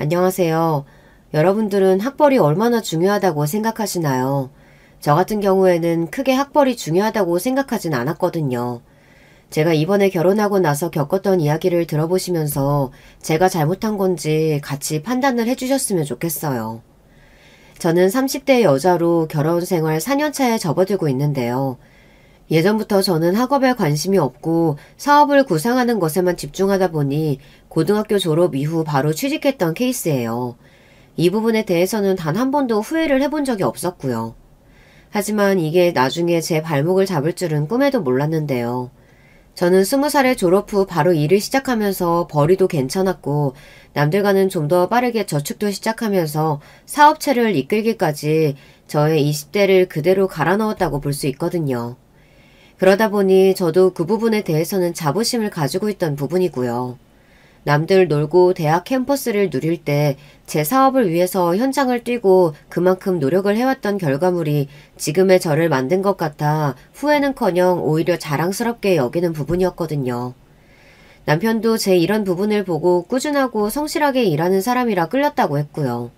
안녕하세요. 여러분들은 학벌이 얼마나 중요하다고 생각하시나요? 저 같은 경우에는 크게 학벌이 중요하다고 생각하진 않았거든요. 제가 이번에 결혼하고 나서 겪었던 이야기를 들어보시면서 제가 잘못한 건지 같이 판단을 해주셨으면 좋겠어요. 저는 30대 여자로 결혼 생활 4년 차에 접어들고 있는데요. 예전부터 저는 학업에 관심이 없고 사업을 구상하는 것에만 집중하다 보니 고등학교 졸업 이후 바로 취직했던 케이스예요. 이 부분에 대해서는 단 한 번도 후회를 해본 적이 없었고요. 하지만 이게 나중에 제 발목을 잡을 줄은 꿈에도 몰랐는데요. 저는 20살에 졸업 후 바로 일을 시작하면서 벌이도 괜찮았고 남들과는 좀 더 빠르게 저축도 시작하면서 사업체를 이끌기까지 저의 20대를 그대로 갈아 넣었다고 볼 수 있거든요. 그러다 보니 저도 그 부분에 대해서는 자부심을 가지고 있던 부분이고요. 남들 놀고 대학 캠퍼스를 누릴 때 제 사업을 위해서 현장을 뛰고 그만큼 노력을 해왔던 결과물이 지금의 저를 만든 것 같아 후회는커녕 오히려 자랑스럽게 여기는 부분이었거든요. 남편도 제 이런 부분을 보고 꾸준하고 성실하게 일하는 사람이라 끌렸다고 했고요.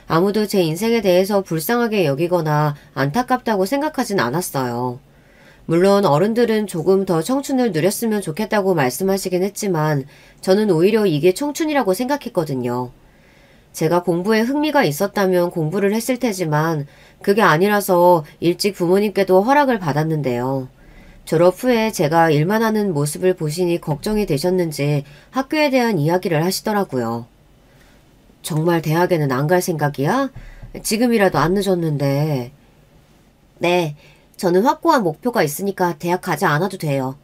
아무도 제 인생에 대해서 불쌍하게 여기거나 안타깝다고 생각하진 않았어요. 물론 어른들은 조금 더 청춘을 누렸으면 좋겠다고 말씀하시긴 했지만 저는 오히려 이게 청춘이라고 생각했거든요. 제가 공부에 흥미가 있었다면 공부를 했을 테지만 그게 아니라서 일찍 부모님께도 허락을 받았는데요. 졸업 후에 제가 일만 하는 모습을 보시니 걱정이 되셨는지 학교에 대한 이야기를 하시더라고요. 정말 대학에는 안 갈 생각이야? 지금이라도 안 늦었는데. 네. 저는 확고한 목표가 있으니까 대학 가지 않아도 돼요.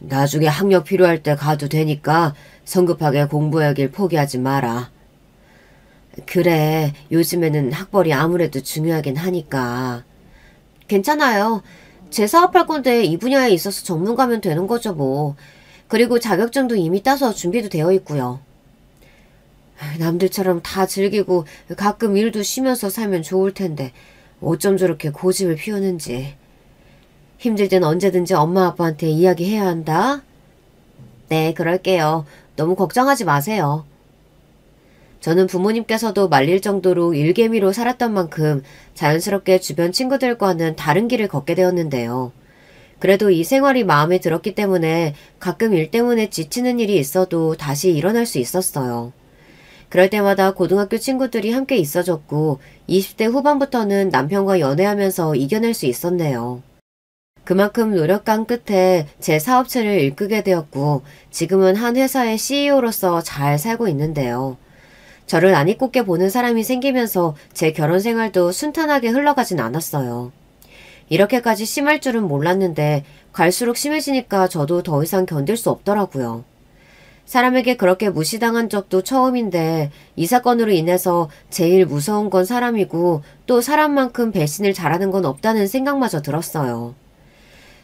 나중에 학력 필요할 때 가도 되니까 성급하게 공부하길 포기하지 마라. 그래, 요즘에는 학벌이 아무래도 중요하긴 하니까. 괜찮아요. 제 사업할 건데 이 분야에 있어서 전문가면 되는 거죠 뭐. 그리고 자격증도 이미 따서 준비도 되어 있고요. 남들처럼 다 즐기고 가끔 일도 쉬면서 살면 좋을 텐데 어쩜 저렇게 고집을 피우는지. 힘들 땐 언제든지 엄마 아빠한테 이야기해야 한다. 네, 그럴게요. 너무 걱정하지 마세요. 저는 부모님께서도 말릴 정도로 일개미로 살았던 만큼 자연스럽게 주변 친구들과는 다른 길을 걷게 되었는데요. 그래도 이 생활이 마음에 들었기 때문에 가끔 일 때문에 지치는 일이 있어도 다시 일어날 수 있었어요. 그럴 때마다 고등학교 친구들이 함께 있어줬고 20대 후반부터는 남편과 연애하면서 이겨낼 수 있었네요. 그만큼 노력한 끝에 제 사업체를 이끌게 되었고 지금은 한 회사의 CEO로서 잘 살고 있는데요. 저를 안 이꼽게 보는 사람이 생기면서 제 결혼 생활도 순탄하게 흘러가진 않았어요. 이렇게까지 심할 줄은 몰랐는데 갈수록 심해지니까 저도 더 이상 견딜 수 없더라고요. 사람에게 그렇게 무시당한 적도 처음인데 이 사건으로 인해서 제일 무서운 건 사람이고 또 사람만큼 배신을 잘하는 건 없다는 생각마저 들었어요.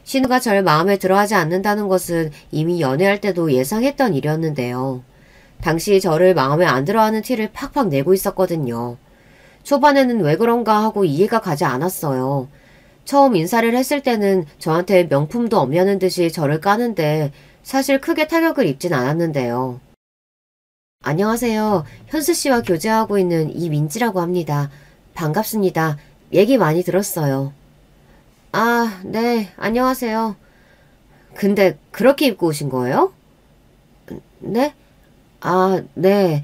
신우가 절 마음에 들어하지 않는다는 것은 이미 연애할 때도 예상했던 일이었는데요. 당시 저를 마음에 안 들어하는 티를 팍팍 내고 있었거든요. 초반에는 왜 그런가 하고 이해가 가지 않았어요. 처음 인사를 했을 때는 저한테 명품도 없냐는 듯이 저를 까는데 사실 크게 타격을 입진 않았는데요. 안녕하세요. 현수씨와 교제하고 있는 이민지라고 합니다. 반갑습니다. 얘기 많이 들었어요. 아, 네. 안녕하세요. 근데 그렇게 입고 오신 거예요? 네? 아, 네.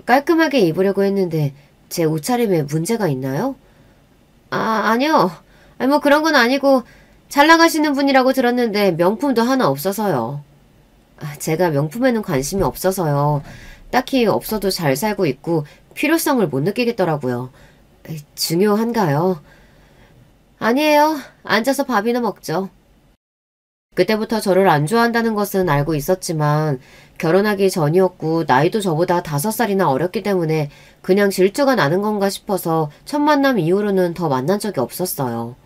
깔끔하게 입으려고 했는데 제 옷차림에 문제가 있나요? 아, 아니요. 아니, 뭐 그런 건 아니고 잘 나가시는 분이라고 들었는데 명품도 하나 없어서요. 제가 명품에는 관심이 없어서요. 딱히 없어도 잘 살고 있고 필요성을 못 느끼겠더라고요. 중요한가요? 아니에요. 앉아서 밥이나 먹죠. 그때부터 저를 안 좋아한다는 것은 알고 있었지만 결혼하기 전이었고 나이도 저보다 5살이나 어렸기 때문에 그냥 질투가 나는 건가 싶어서 첫 만남 이후로는 더 만난 적이 없었어요.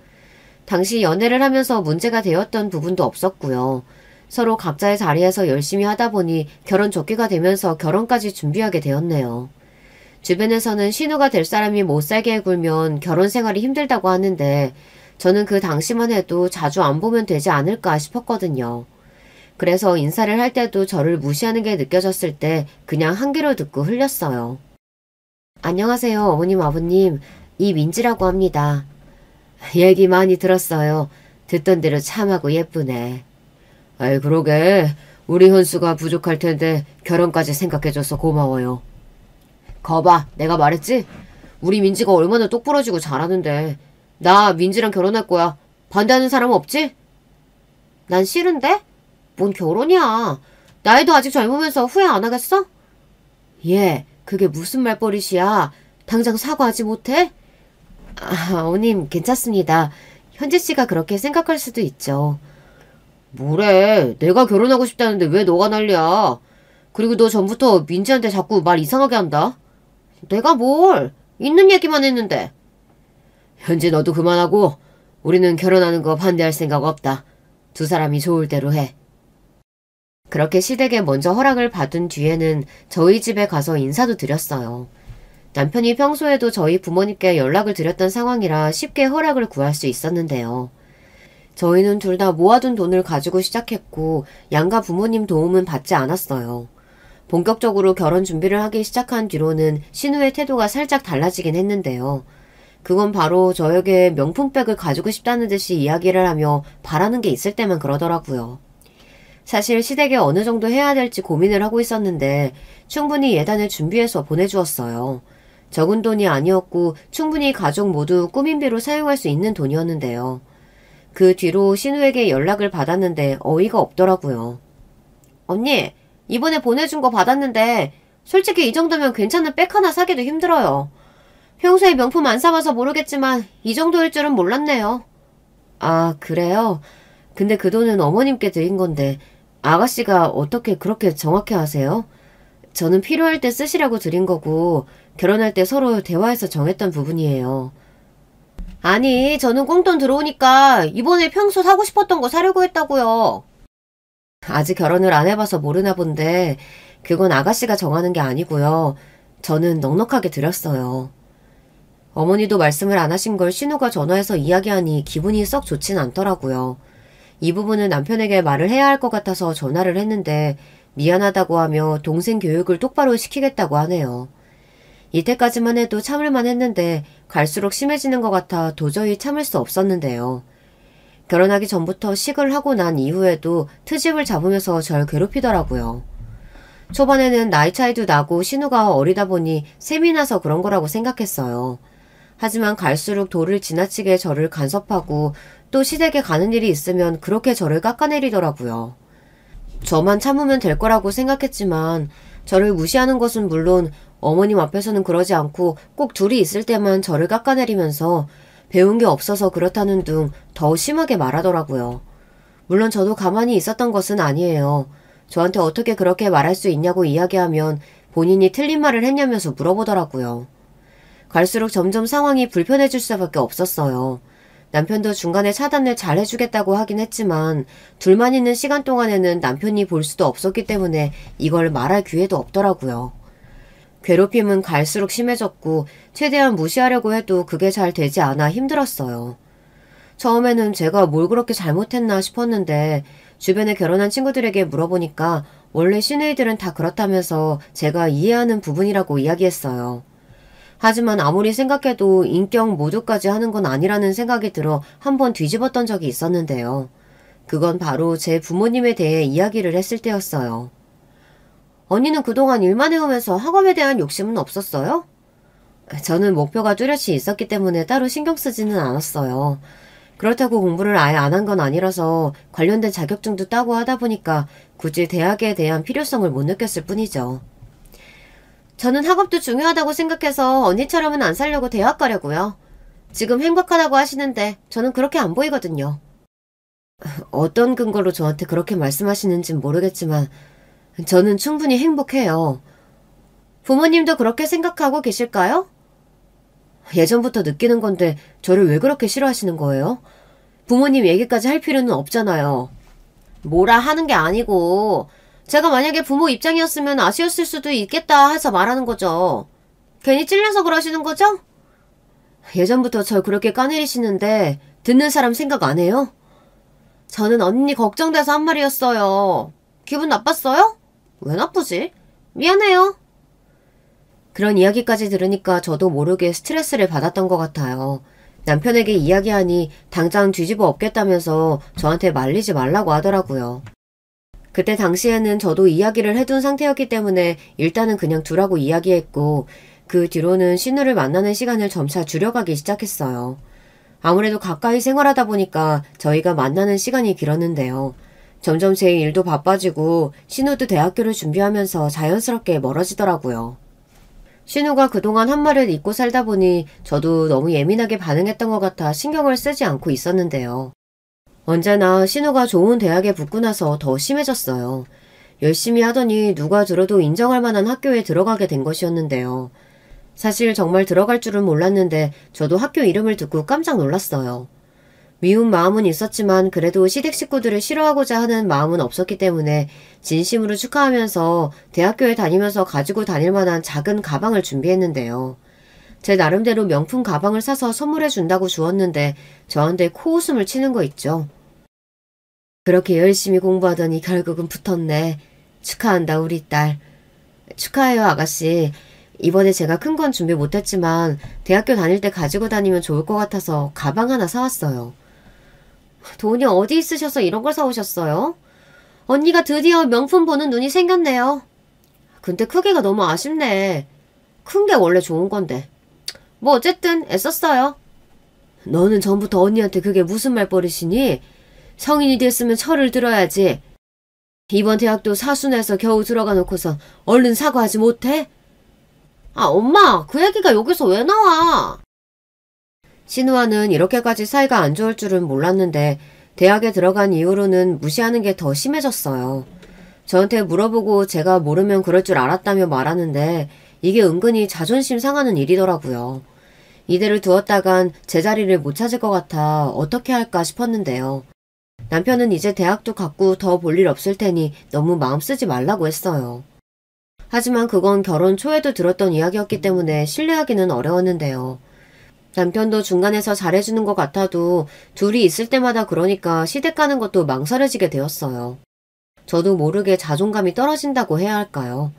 당시 연애를 하면서 문제가 되었던 부분도 없었고요. 서로 각자의 자리에서 열심히 하다 보니 결혼 적기가 되면서 결혼까지 준비하게 되었네요. 주변에서는 신우가 될 사람이 못 살게 굴면 결혼 생활이 힘들다고 하는데 저는 그 당시만 해도 자주 안 보면 되지 않을까 싶었거든요. 그래서 인사를 할 때도 저를 무시하는 게 느껴졌을 때 그냥 한 귀로 듣고 흘렸어요. 안녕하세요, 어머님, 아버님. 이민지라고 합니다. 얘기 많이 들었어요. 듣던 대로 참하고 예쁘네. 아이, 그러게. 우리 현수가 부족할 텐데 결혼까지 생각해줘서 고마워요. 거봐, 내가 말했지? 우리 민지가 얼마나 똑부러지고 잘하는데. 나 민지랑 결혼할 거야. 반대하는 사람 없지? 난 싫은데? 뭔 결혼이야. 나이도 아직 젊으면서 후회 안 하겠어? 얘, 그게 무슨 말버릇이야. 당장 사과하지 못해? 어머님, 괜찮습니다. 현지씨가 그렇게 생각할 수도 있죠. 뭐래, 내가 결혼하고 싶다는데 왜 너가 난리야. 그리고 너 전부터 민지한테 자꾸 말 이상하게 한다. 내가 뭘, 있는 얘기만 했는데. 현지, 너도 그만하고 우리는 결혼하는 거 반대할 생각 없다. 두 사람이 좋을 대로 해. 그렇게 시댁에 먼저 허락을 받은 뒤에는 저희 집에 가서 인사도 드렸어요. 남편이 평소에도 저희 부모님께 연락을 드렸던 상황이라 쉽게 허락을 구할 수 있었는데요. 저희는 둘 다 모아둔 돈을 가지고 시작했고 양가 부모님 도움은 받지 않았어요. 본격적으로 결혼 준비를 하기 시작한 뒤로는 신우의 태도가 살짝 달라지긴 했는데요. 그건 바로 저에게 명품백을 가지고 싶다는 듯이 이야기를 하며 바라는 게 있을 때만 그러더라고요. 사실 시댁에 어느 정도 해야 될지 고민을 하고 있었는데 충분히 예단을 준비해서 보내주었어요. 적은 돈이 아니었고 충분히 가족 모두 꾸민비로 사용할 수 있는 돈이었는데요. 그 뒤로 신우에게 연락을 받았는데 어이가 없더라고요. 언니, 이번에 보내준 거 받았는데 솔직히 이 정도면 괜찮은 백 하나 사기도 힘들어요. 평소에 명품 안 사봐서 모르겠지만 이 정도일 줄은 몰랐네요. 아, 그래요? 근데 그 돈은 어머님께 드린 건데 아가씨가 어떻게 그렇게 정확히 아세요? 저는 필요할 때 쓰시라고 드린 거고 결혼할 때 서로 대화해서 정했던 부분이에요. 아니, 저는 꽁돈 들어오니까 이번에 평소 사고 싶었던 거 사려고 했다고요. 아직 결혼을 안 해봐서 모르나 본데 그건 아가씨가 정하는 게 아니고요. 저는 넉넉하게 드렸어요. 어머니도 말씀을 안 하신 걸 신우가 전화해서 이야기하니 기분이 썩 좋진 않더라고요. 이 부분은 남편에게 말을 해야 할 것 같아서 전화를 했는데 미안하다고 하며 동생 교육을 똑바로 시키겠다고 하네요. 이때까지만 해도 참을만 했는데 갈수록 심해지는 것 같아 도저히 참을 수 없었는데요. 결혼하기 전부터 식을 하고 난 이후에도 트집을 잡으면서 절 괴롭히더라고요. 초반에는 나이 차이도 나고 신우가 어리다 보니 셈이 나서 그런 거라고 생각했어요. 하지만 갈수록 도를 지나치게 저를 간섭하고 또 시댁에 가는 일이 있으면 그렇게 저를 깎아내리더라고요. 저만 참으면 될 거라고 생각했지만 저를 무시하는 것은 물론 어머님 앞에서는 그러지 않고 꼭 둘이 있을 때만 저를 깎아내리면서 배운 게 없어서 그렇다는 둥 더 심하게 말하더라고요. 물론 저도 가만히 있었던 것은 아니에요. 저한테 어떻게 그렇게 말할 수 있냐고 이야기하면 본인이 틀린 말을 했냐면서 물어보더라고요. 갈수록 점점 상황이 불편해질 수밖에 없었어요. 남편도 중간에 차단을 잘 해주겠다고 하긴 했지만 둘만 있는 시간 동안에는 남편이 볼 수도 없었기 때문에 이걸 말할 기회도 없더라고요. 괴롭힘은 갈수록 심해졌고 최대한 무시하려고 해도 그게 잘 되지 않아 힘들었어요. 처음에는 제가 뭘 그렇게 잘못했나 싶었는데 주변에 결혼한 친구들에게 물어보니까 원래 시누이들은 다 그렇다면서 제가 이해하는 부분이라고 이야기했어요. 하지만 아무리 생각해도 인격 모두까지 하는 건 아니라는 생각이 들어 한번 뒤집었던 적이 있었는데요. 그건 바로 제 부모님에 대해 이야기를 했을 때였어요. 언니는 그동안 일만 해오면서 학업에 대한 욕심은 없었어요? 저는 목표가 뚜렷이 있었기 때문에 따로 신경 쓰지는 않았어요. 그렇다고 공부를 아예 안 한 건 아니라서 관련된 자격증도 따고 하다 보니까 굳이 대학에 대한 필요성을 못 느꼈을 뿐이죠. 저는 학업도 중요하다고 생각해서 언니처럼은 안 살려고 대학 가려고요. 지금 행복하다고 하시는데 저는 그렇게 안 보이거든요. 어떤 근거로 저한테 그렇게 말씀하시는진 모르겠지만 저는 충분히 행복해요. 부모님도 그렇게 생각하고 계실까요? 예전부터 느끼는 건데 저를 왜 그렇게 싫어하시는 거예요? 부모님 얘기까지 할 필요는 없잖아요. 뭐라 하는 게 아니고 제가 만약에 부모 입장이었으면 아쉬웠을 수도 있겠다 해서 말하는 거죠. 괜히 찔려서 그러시는 거죠? 예전부터 절 그렇게 까내리시는데 듣는 사람 생각 안 해요? 저는 언니 걱정돼서 한 말이었어요. 기분 나빴어요? 왜 나쁘지? 미안해요. 그런 이야기까지 들으니까 저도 모르게 스트레스를 받았던 것 같아요. 남편에게 이야기하니 당장 뒤집어 엎겠다면서 저한테 말리지 말라고 하더라고요. 그때 당시에는 저도 이야기를 해둔 상태였기 때문에 일단은 그냥 두라고 이야기했고 그 뒤로는 신우를 만나는 시간을 점차 줄여가기 시작했어요. 아무래도 가까이 생활하다 보니까 저희가 만나는 시간이 길었는데요. 점점 제 일도 바빠지고 신우도 대학교를 준비하면서 자연스럽게 멀어지더라고요. 신우가 그동안 한 말을 잊고 살다 보니 저도 너무 예민하게 반응했던 것 같아 신경을 쓰지 않고 있었는데요. 언제나 신우가 좋은 대학에 붙고 나서 더 심해졌어요. 열심히 하더니 누가 들어도 인정할 만한 학교에 들어가게 된 것이었는데요. 사실 정말 들어갈 줄은 몰랐는데 저도 학교 이름을 듣고 깜짝 놀랐어요. 미운 마음은 있었지만 그래도 시댁 식구들을 싫어하고자 하는 마음은 없었기 때문에 진심으로 축하하면서 대학교에 다니면서 가지고 다닐 만한 작은 가방을 준비했는데요. 제 나름대로 명품 가방을 사서 선물해 준다고 주었는데 저한테 코웃음을 치는 거 있죠. 그렇게 열심히 공부하더니 결국은 붙었네. 축하한다 우리 딸. 축하해요 아가씨. 이번에 제가 큰 건 준비 못했지만 대학교 다닐 때 가지고 다니면 좋을 것 같아서 가방 하나 사왔어요. 돈이 어디 있으셔서 이런 걸 사오셨어요? 언니가 드디어 명품 보는 눈이 생겼네요. 근데 크기가 너무 아쉽네. 큰 게 원래 좋은 건데. 뭐 어쨌든 애썼어요. 너는 전부터 언니한테 그게 무슨 말버릇이니? 성인이 됐으면 철을 들어야지. 이번 대학도 사순해서 겨우 들어가 놓고서 얼른 사과하지 못해? 아 엄마 그 얘기가 여기서 왜 나와? 신우와는 이렇게까지 사이가 안 좋을 줄은 몰랐는데 대학에 들어간 이후로는 무시하는 게 더 심해졌어요. 저한테 물어보고 제가 모르면 그럴 줄 알았다며 말하는데 이게 은근히 자존심 상하는 일이더라고요. 이대로 두었다간 제자리를 못 찾을 것 같아 어떻게 할까 싶었는데요. 남편은 이제 대학도 갔고 더 볼 일 없을 테니 너무 마음 쓰지 말라고 했어요. 하지만 그건 결혼 초에도 들었던 이야기였기 때문에 신뢰하기는 어려웠는데요. 남편도 중간에서 잘해주는 것 같아도 둘이 있을 때마다 그러니까 시댁 가는 것도 망설여지게 되었어요. 저도 모르게 자존감이 떨어진다고 해야 할까요?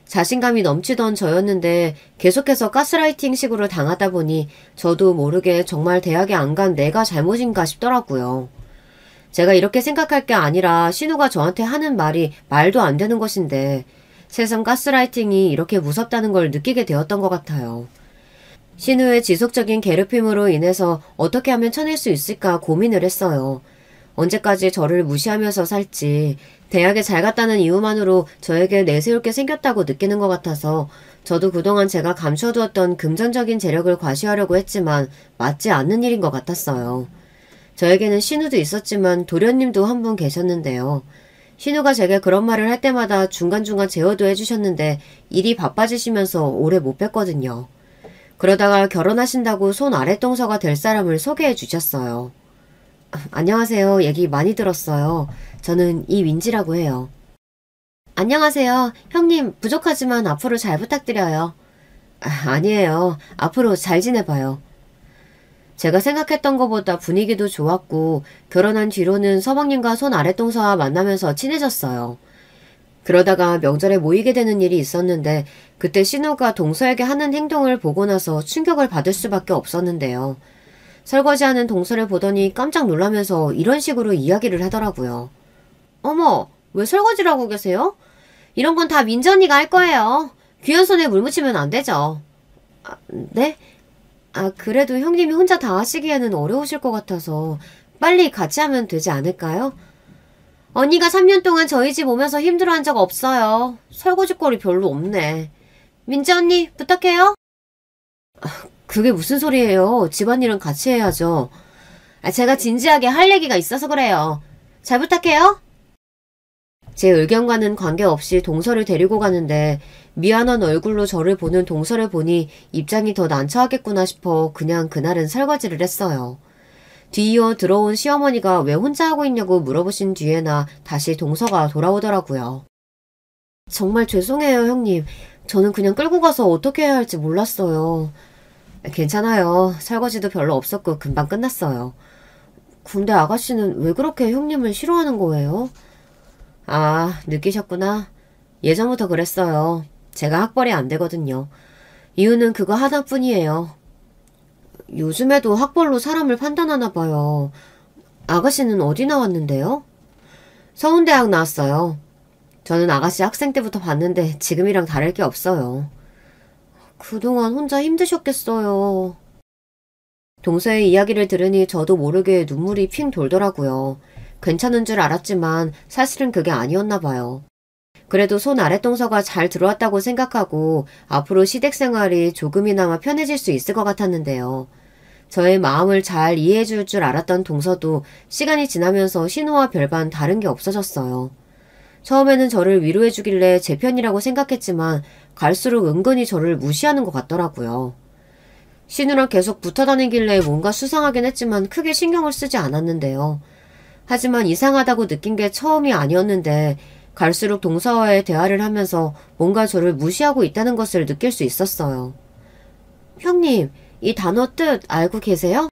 자신감이 넘치던 저였는데 계속해서 가스라이팅식으로 당하다 보니 저도 모르게 정말 대학에 안 간 내가 잘못인가 싶더라고요. 제가 이렇게 생각할 게 아니라 신우가 저한테 하는 말이 말도 안 되는 것인데 세상 가스라이팅이 이렇게 무섭다는 걸 느끼게 되었던 것 같아요. 신우의 지속적인 괴롭힘으로 인해서 어떻게 하면 쳐낼 수 있을까 고민을 했어요. 언제까지 저를 무시하면서 살지 대학에 잘 갔다는 이유만으로 저에게 내세울 게 생겼다고 느끼는 것 같아서 저도 그동안 제가 감춰두었던 금전적인 재력을 과시하려고 했지만 맞지 않는 일인 것 같았어요. 저에게는 신우도 있었지만 도련님도 한 분 계셨는데요. 신우가 제게 그런 말을 할 때마다 중간중간 제어도 해주셨는데 일이 바빠지시면서 오래 못 뵀거든요. 그러다가 결혼하신다고 손 아랫동서가 될 사람을 소개해 주셨어요. 안녕하세요. 얘기 많이 들었어요. 저는 이윈지라고 해요. 안녕하세요. 형님 부족하지만 앞으로 잘 부탁드려요. 아니에요. 앞으로 잘 지내봐요. 제가 생각했던 것보다 분위기도 좋았고 결혼한 뒤로는 서방님과 손 아랫동서와 만나면서 친해졌어요. 그러다가 명절에 모이게 되는 일이 있었는데 그때 신우가 동서에게 하는 행동을 보고 나서 충격을 받을 수밖에 없었는데요. 설거지하는 동서를 보더니 깜짝 놀라면서 이런 식으로 이야기를 하더라고요. 어머, 왜 설거지를 하고 계세요? 이런 건 다 민지 언니가 할 거예요. 귀한 손에 물 묻히면 안 되죠. 네? 그래도 형님이 혼자 다 하시기에는 어려우실 것 같아서 빨리 같이 하면 되지 않을까요? 언니가 3년 동안 저희 집 오면서 힘들어한 적 없어요. 설거지거리 별로 없네. 민지 언니 부탁해요. 그게 무슨 소리예요. 집안일은 같이 해야죠. 제가 진지하게 할 얘기가 있어서 그래요. 잘 부탁해요. 제 의견과는 관계없이 동서를 데리고 가는데 미안한 얼굴로 저를 보는 동서를 보니 입장이 더 난처하겠구나 싶어 그냥 그날은 설거지를 했어요. 뒤이어 들어온 시어머니가 왜 혼자 하고 있냐고 물어보신 뒤에나 다시 동서가 돌아오더라고요. 정말 죄송해요 형님. 저는 그냥 끌고 가서 어떻게 해야 할지 몰랐어요. 괜찮아요. 설거지도 별로 없었고 금방 끝났어요. 근데 아가씨는 왜 그렇게 형님을 싫어하는 거예요? 아, 느끼셨구나. 예전부터 그랬어요. 제가 학벌이 안 되거든요. 이유는 그거 하나뿐이에요. 요즘에도 학벌로 사람을 판단하나 봐요. 아가씨는 어디 나왔는데요? 서운대학 나왔어요. 저는 아가씨 학생 때부터 봤는데 지금이랑 다를 게 없어요. 그동안 혼자 힘드셨겠어요. 동서의 이야기를 들으니 저도 모르게 눈물이 핑 돌더라고요. 괜찮은 줄 알았지만 사실은 그게 아니었나 봐요. 그래도 손 아랫동서가 잘 들어왔다고 생각하고 앞으로 시댁생활이 조금이나마 편해질 수 있을 것 같았는데요. 저의 마음을 잘 이해해줄 줄 알았던 동서도 시간이 지나면서 신우와 별반 다른 게 없어졌어요. 처음에는 저를 위로해주길래 제 편이라고 생각했지만 갈수록 은근히 저를 무시하는 것 같더라고요. 신우랑 계속 붙어다니길래 뭔가 수상하긴 했지만 크게 신경을 쓰지 않았는데요. 하지만 이상하다고 느낀 게 처음이 아니었는데 갈수록 동서와의 대화를 하면서 뭔가 저를 무시하고 있다는 것을 느낄 수 있었어요. 형님, 이 단어 뜻 알고 계세요?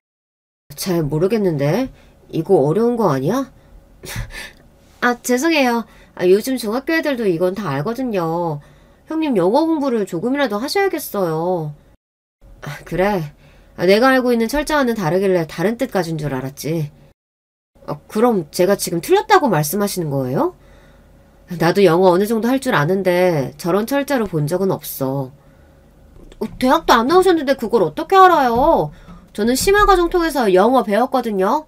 잘 모르겠는데. 이거 어려운 거 아니야? 아, 죄송해요. 요즘 중학교 애들도 이건 다 알거든요. 형님 영어 공부를 조금이라도 하셔야겠어요. 그래. 내가 알고 있는 철자와는 다르길래 다른 뜻 가진 줄 알았지. 그럼 제가 지금 틀렸다고 말씀하시는 거예요? 나도 영어 어느 정도 할 줄 아는데 저런 철자로 본 적은 없어. 대학도 안 나오셨는데 그걸 어떻게 알아요? 저는 심화과정 통해서 영어 배웠거든요.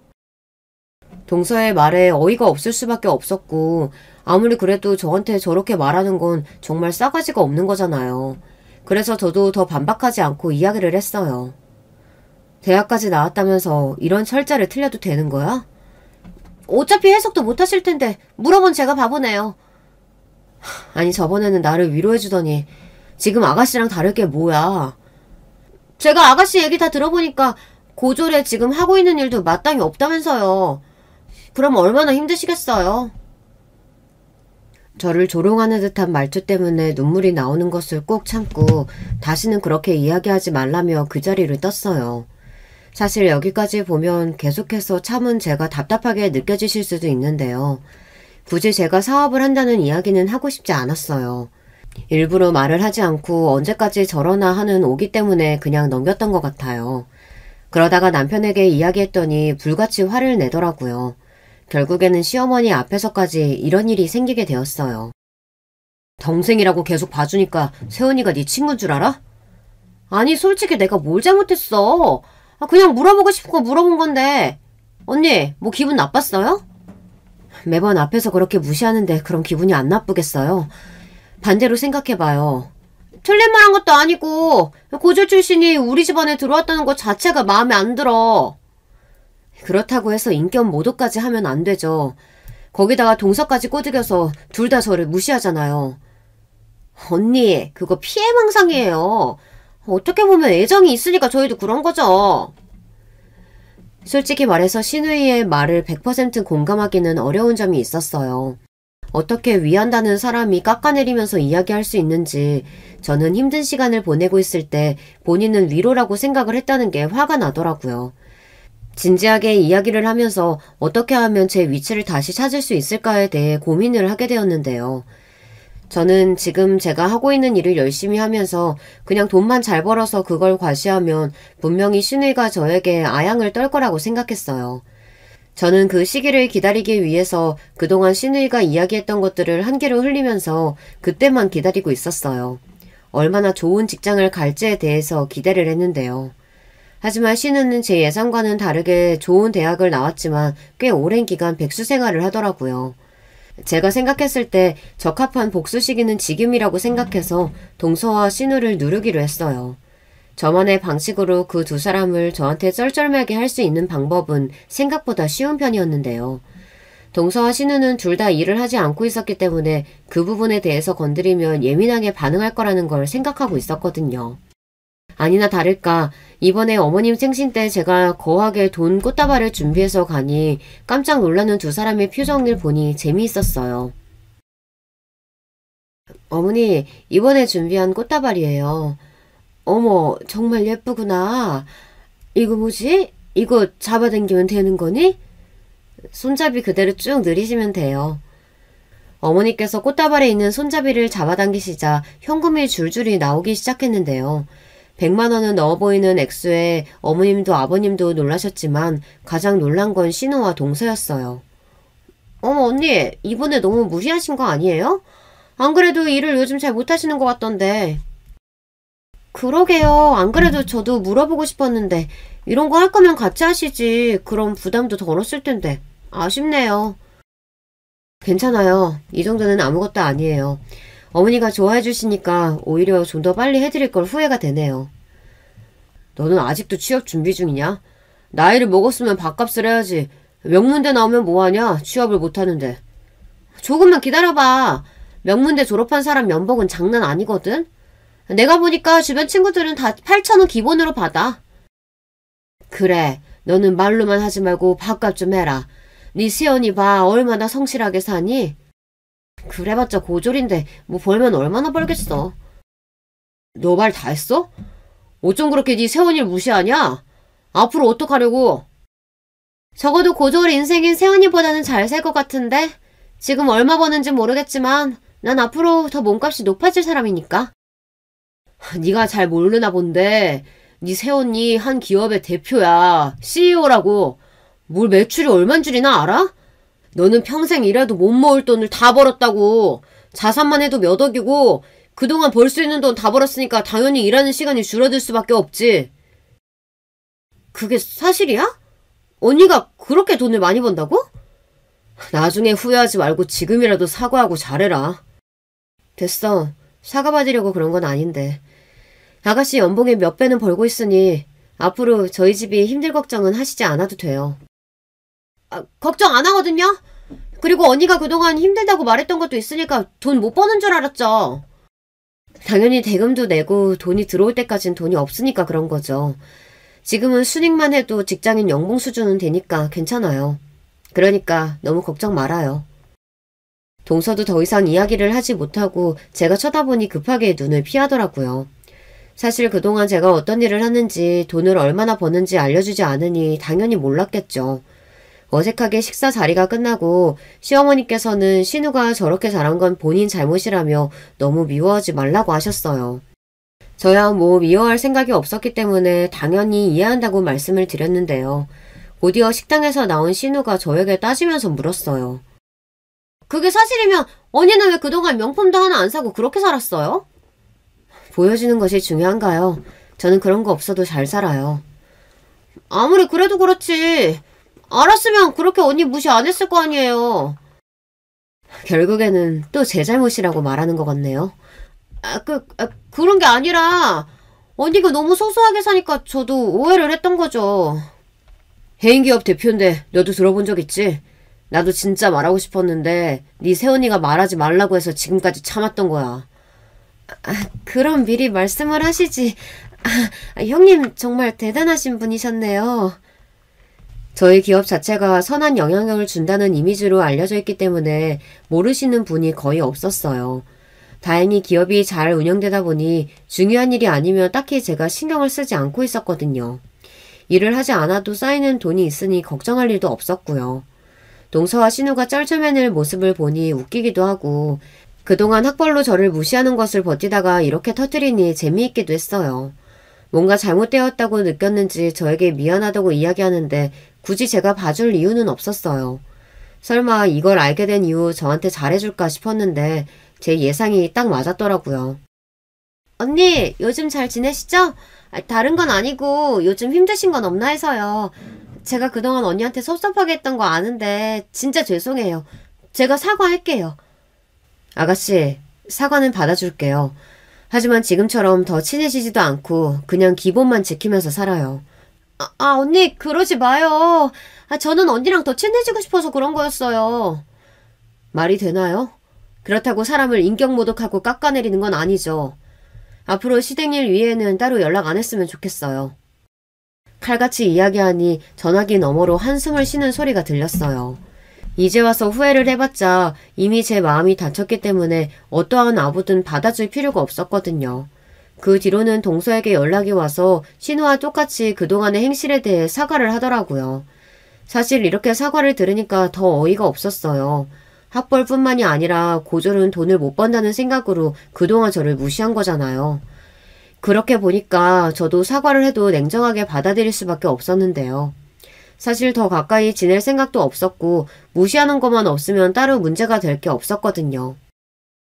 동서의 말에 어이가 없을 수밖에 없었고 아무리 그래도 저한테 저렇게 말하는 건 정말 싸가지가 없는 거잖아요. 그래서 저도 더 반박하지 않고 이야기를 했어요. 대학까지 나왔다면서 이런 철자를 틀려도 되는 거야? 어차피 해석도 못하실 텐데 물어본 제가 바보네요. 아니 저번에는 나를 위로해주더니 지금 아가씨랑 다를 게 뭐야. 제가 아가씨 얘기 다 들어보니까 고졸에 지금 하고 있는 일도 마땅히 없다면서요. 그럼 얼마나 힘드시겠어요. 저를 조롱하는 듯한 말투 때문에 눈물이 나오는 것을 꼭 참고 다시는 그렇게 이야기하지 말라며 그 자리를 떴어요. 사실 여기까지 보면 계속해서 참은 제가 답답하게 느껴지실 수도 있는데요. 굳이 제가 사업을 한다는 이야기는 하고 싶지 않았어요. 일부러 말을 하지 않고 언제까지 저러나 하는 오기 때문에 그냥 넘겼던 것 같아요. 그러다가 남편에게 이야기했더니 불같이 화를 내더라고요. 결국에는 시어머니 앞에서까지 이런 일이 생기게 되었어요. 동생이라고 계속 봐주니까 세훈이가 네 친구인 줄 알아? 아니 솔직히 내가 뭘 잘못했어. 그냥 물어보고 싶고 물어본 건데. 언니 뭐 기분 나빴어요? 매번 앞에서 그렇게 무시하는데 그럼 기분이 안 나쁘겠어요? 반대로 생각해봐요. 틀린 말 한 것도 아니고 고졸 출신이 우리 집안에 들어왔다는 것 자체가 마음에 안 들어. 그렇다고 해서 인격 모독까지 하면 안 되죠. 거기다가 동서까지 꼬드겨서 둘 다 저를 무시하잖아요. 언니, 그거 피해망상이에요. 어떻게 보면 애정이 있으니까 저희도 그런 거죠. 솔직히 말해서 신우이의 말을 100% 공감하기는 어려운 점이 있었어요. 어떻게 위한다는 사람이 깎아내리면서 이야기할 수 있는지 저는 힘든 시간을 보내고 있을 때 본인은 위로라고 생각을 했다는 게 화가 나더라고요. 진지하게 이야기를 하면서 어떻게 하면 제 위치를 다시 찾을 수 있을까에 대해 고민을 하게 되었는데요. 저는 지금 제가 하고 있는 일을 열심히 하면서 그냥 돈만 잘 벌어서 그걸 과시하면 분명히 신우이가 저에게 아양을 떨 거라고 생각했어요. 저는 그 시기를 기다리기 위해서 그동안 신우이가 이야기했던 것들을 한 귀로 흘리면서 그때만 기다리고 있었어요. 얼마나 좋은 직장을 갈지에 대해서 기대를 했는데요. 하지만 신우는 제 예상과는 다르게 좋은 대학을 나왔지만 꽤 오랜 기간 백수 생활을 하더라고요. 제가 생각했을 때 적합한 복수 시기는 지금이라고 생각해서 동서와 신우를 누르기로 했어요. 저만의 방식으로 그 두 사람을 저한테 쩔쩔매게 할 수 있는 방법은 생각보다 쉬운 편이었는데요. 동서와 신우는 둘 다 일을 하지 않고 있었기 때문에 그 부분에 대해서 건드리면 예민하게 반응할 거라는 걸 생각하고 있었거든요. 아니나 다를까 이번에 어머님 생신 때 제가 거하게 돈 꽃다발을 준비해서 가니 깜짝 놀라는 두 사람의 표정을 보니 재미있었어요. 어머니, 이번에 준비한 꽃다발이에요. 어머, 정말 예쁘구나. 이거 뭐지? 이거 잡아당기면 되는 거니? 손잡이 그대로 쭉 늘이시면 돼요. 어머니께서 꽃다발에 있는 손잡이를 잡아당기시자 현금이 줄줄이 나오기 시작했는데요. 100만 원은 넣어 보이는 액수에 어머님도 아버님도 놀라셨지만 가장 놀란 건 신우와 동서였어요. 어머 언니, 이번에 너무 무리하신 거 아니에요? 안 그래도 일을 요즘 잘 못하시는 것 같던데. 그러게요. 안 그래도 저도 물어보고 싶었는데 이런 거 할 거면 같이 하시지. 그럼 부담도 덜었을 텐데. 아쉽네요. 괜찮아요. 이 정도는 아무것도 아니에요. 어머니가 좋아해 주시니까 오히려 좀 더 빨리 해드릴 걸 후회가 되네요. 너는 아직도 취업 준비 중이냐? 나이를 먹었으면 밥값을 해야지. 명문대 나오면 뭐하냐? 취업을 못하는데. 조금만 기다려봐. 명문대 졸업한 사람 연봉은 장난 아니거든? 내가 보니까 주변 친구들은 다 8,000원 기본으로 받아. 그래, 너는 말로만 하지 말고 밥값 좀 해라. 네 시연이 봐, 얼마나 성실하게 사니? 그래봤자 고졸인데 뭐 벌면 얼마나 벌겠어. 너 말 다 했어? 어쩜 그렇게 네 세원이를 무시하냐? 앞으로 어떡하려고? 적어도 고졸 인생인 세원이보다는 잘 살 것 같은데? 지금 얼마 버는지 모르겠지만 난 앞으로 더 몸값이 높아질 사람이니까. 네가 잘 모르나 본데 네 새언니 한 기업의 대표야. CEO라고. 뭘 매출이 얼만 줄이나 알아? 너는 평생 일해도 못 모을 돈을 다 벌었다고. 자산만 해도 몇 억이고 그동안 벌 수 있는 돈 다 벌었으니까 당연히 일하는 시간이 줄어들 수밖에 없지. 그게 사실이야? 언니가 그렇게 돈을 많이 번다고? 나중에 후회하지 말고 지금이라도 사과하고 잘해라. 됐어. 사과받으려고 그런 건 아닌데. 아가씨 연봉의 몇 배는 벌고 있으니 앞으로 저희 집이 힘들 걱정은 하시지 않아도 돼요. 걱정 안 하거든요? 그리고 언니가 그동안 힘들다고 말했던 것도 있으니까 돈 못 버는 줄 알았죠. 당연히 대금도 내고 돈이 들어올 때까진 돈이 없으니까 그런 거죠. 지금은 순익만 해도 직장인 연봉 수준은 되니까 괜찮아요. 그러니까 너무 걱정 말아요. 동서도 더 이상 이야기를 하지 못하고 제가 쳐다보니 급하게 눈을 피하더라고요. 사실 그동안 제가 어떤 일을 하는지 돈을 얼마나 버는지 알려주지 않으니 당연히 몰랐겠죠. 어색하게 식사 자리가 끝나고 시어머니께서는 신우가 저렇게 잘한 건 본인 잘못이라며 너무 미워하지 말라고 하셨어요. 저야 뭐 미워할 생각이 없었기 때문에 당연히 이해한다고 말씀을 드렸는데요. 곧이어 식당에서 나온 신우가 저에게 따지면서 물었어요. 그게 사실이면 언니는 왜 그동안 명품도 하나 안 사고 그렇게 살았어요? 보여주는 것이 중요한가요? 저는 그런 거 없어도 잘 살아요. 아무리 그래도 그렇지. 알았으면 그렇게 언니 무시 안 했을 거 아니에요. 결국에는 또 제 잘못이라고 말하는 것 같네요. 그런 게 아니라 언니가 너무 소소하게 사니까 저도 오해를 했던 거죠. 해인기업 대표인데 너도 들어본 적 있지? 나도 진짜 말하고 싶었는데 네 새언니가 말하지 말라고 해서 지금까지 참았던 거야. 그럼 미리 말씀을 하시지. 형님 정말 대단하신 분이셨네요. 저희 기업 자체가 선한 영향력을 준다는 이미지로 알려져 있기 때문에 모르시는 분이 거의 없었어요. 다행히 기업이 잘 운영되다 보니 중요한 일이 아니면 딱히 제가 신경을 쓰지 않고 있었거든요. 일을 하지 않아도 쌓이는 돈이 있으니 걱정할 일도 없었고요. 동서와 신우가 쩔쩔매는 모습을 보니 웃기기도 하고 그동안 학벌로 저를 무시하는 것을 버티다가 이렇게 터뜨리니 재미있기도 했어요. 뭔가 잘못되었다고 느꼈는지 저에게 미안하다고 이야기하는데 굳이 제가 봐줄 이유는 없었어요. 설마 이걸 알게 된 이후 저한테 잘해줄까 싶었는데 제 예상이 딱 맞았더라고요. 언니, 요즘 잘 지내시죠? 다른 건 아니고 요즘 힘드신 건 없나 해서요. 제가 그동안 언니한테 섭섭하게 했던 거 아는데 진짜 죄송해요. 제가 사과할게요. 아가씨, 사과는 받아줄게요. 하지만 지금처럼 더 친해지지도 않고 그냥 기본만 지키면서 살아요. 언니 그러지 마요. 저는 언니랑 더 친해지고 싶어서 그런 거였어요. 말이 되나요? 그렇다고 사람을 인격모독하고 깎아내리는 건 아니죠. 앞으로 시댁일 위에는 따로 연락 안 했으면 좋겠어요. 칼같이 이야기하니 전화기 너머로 한숨을 쉬는 소리가 들렸어요. 이제 와서 후회를 해봤자 이미 제 마음이 다쳤기 때문에 어떠한 아부든 받아줄 필요가 없었거든요. 그 뒤로는 동서에게 연락이 와서 신우와 똑같이 그동안의 행실에 대해 사과를 하더라고요. 사실 이렇게 사과를 들으니까 더 어이가 없었어요. 학벌뿐만이 아니라 고졸은 돈을 못 번다는 생각으로 그동안 저를 무시한 거잖아요. 그렇게 보니까 저도 사과를 해도 냉정하게 받아들일 수밖에 없었는데요. 사실 더 가까이 지낼 생각도 없었고 무시하는 것만 없으면 따로 문제가 될 게 없었거든요.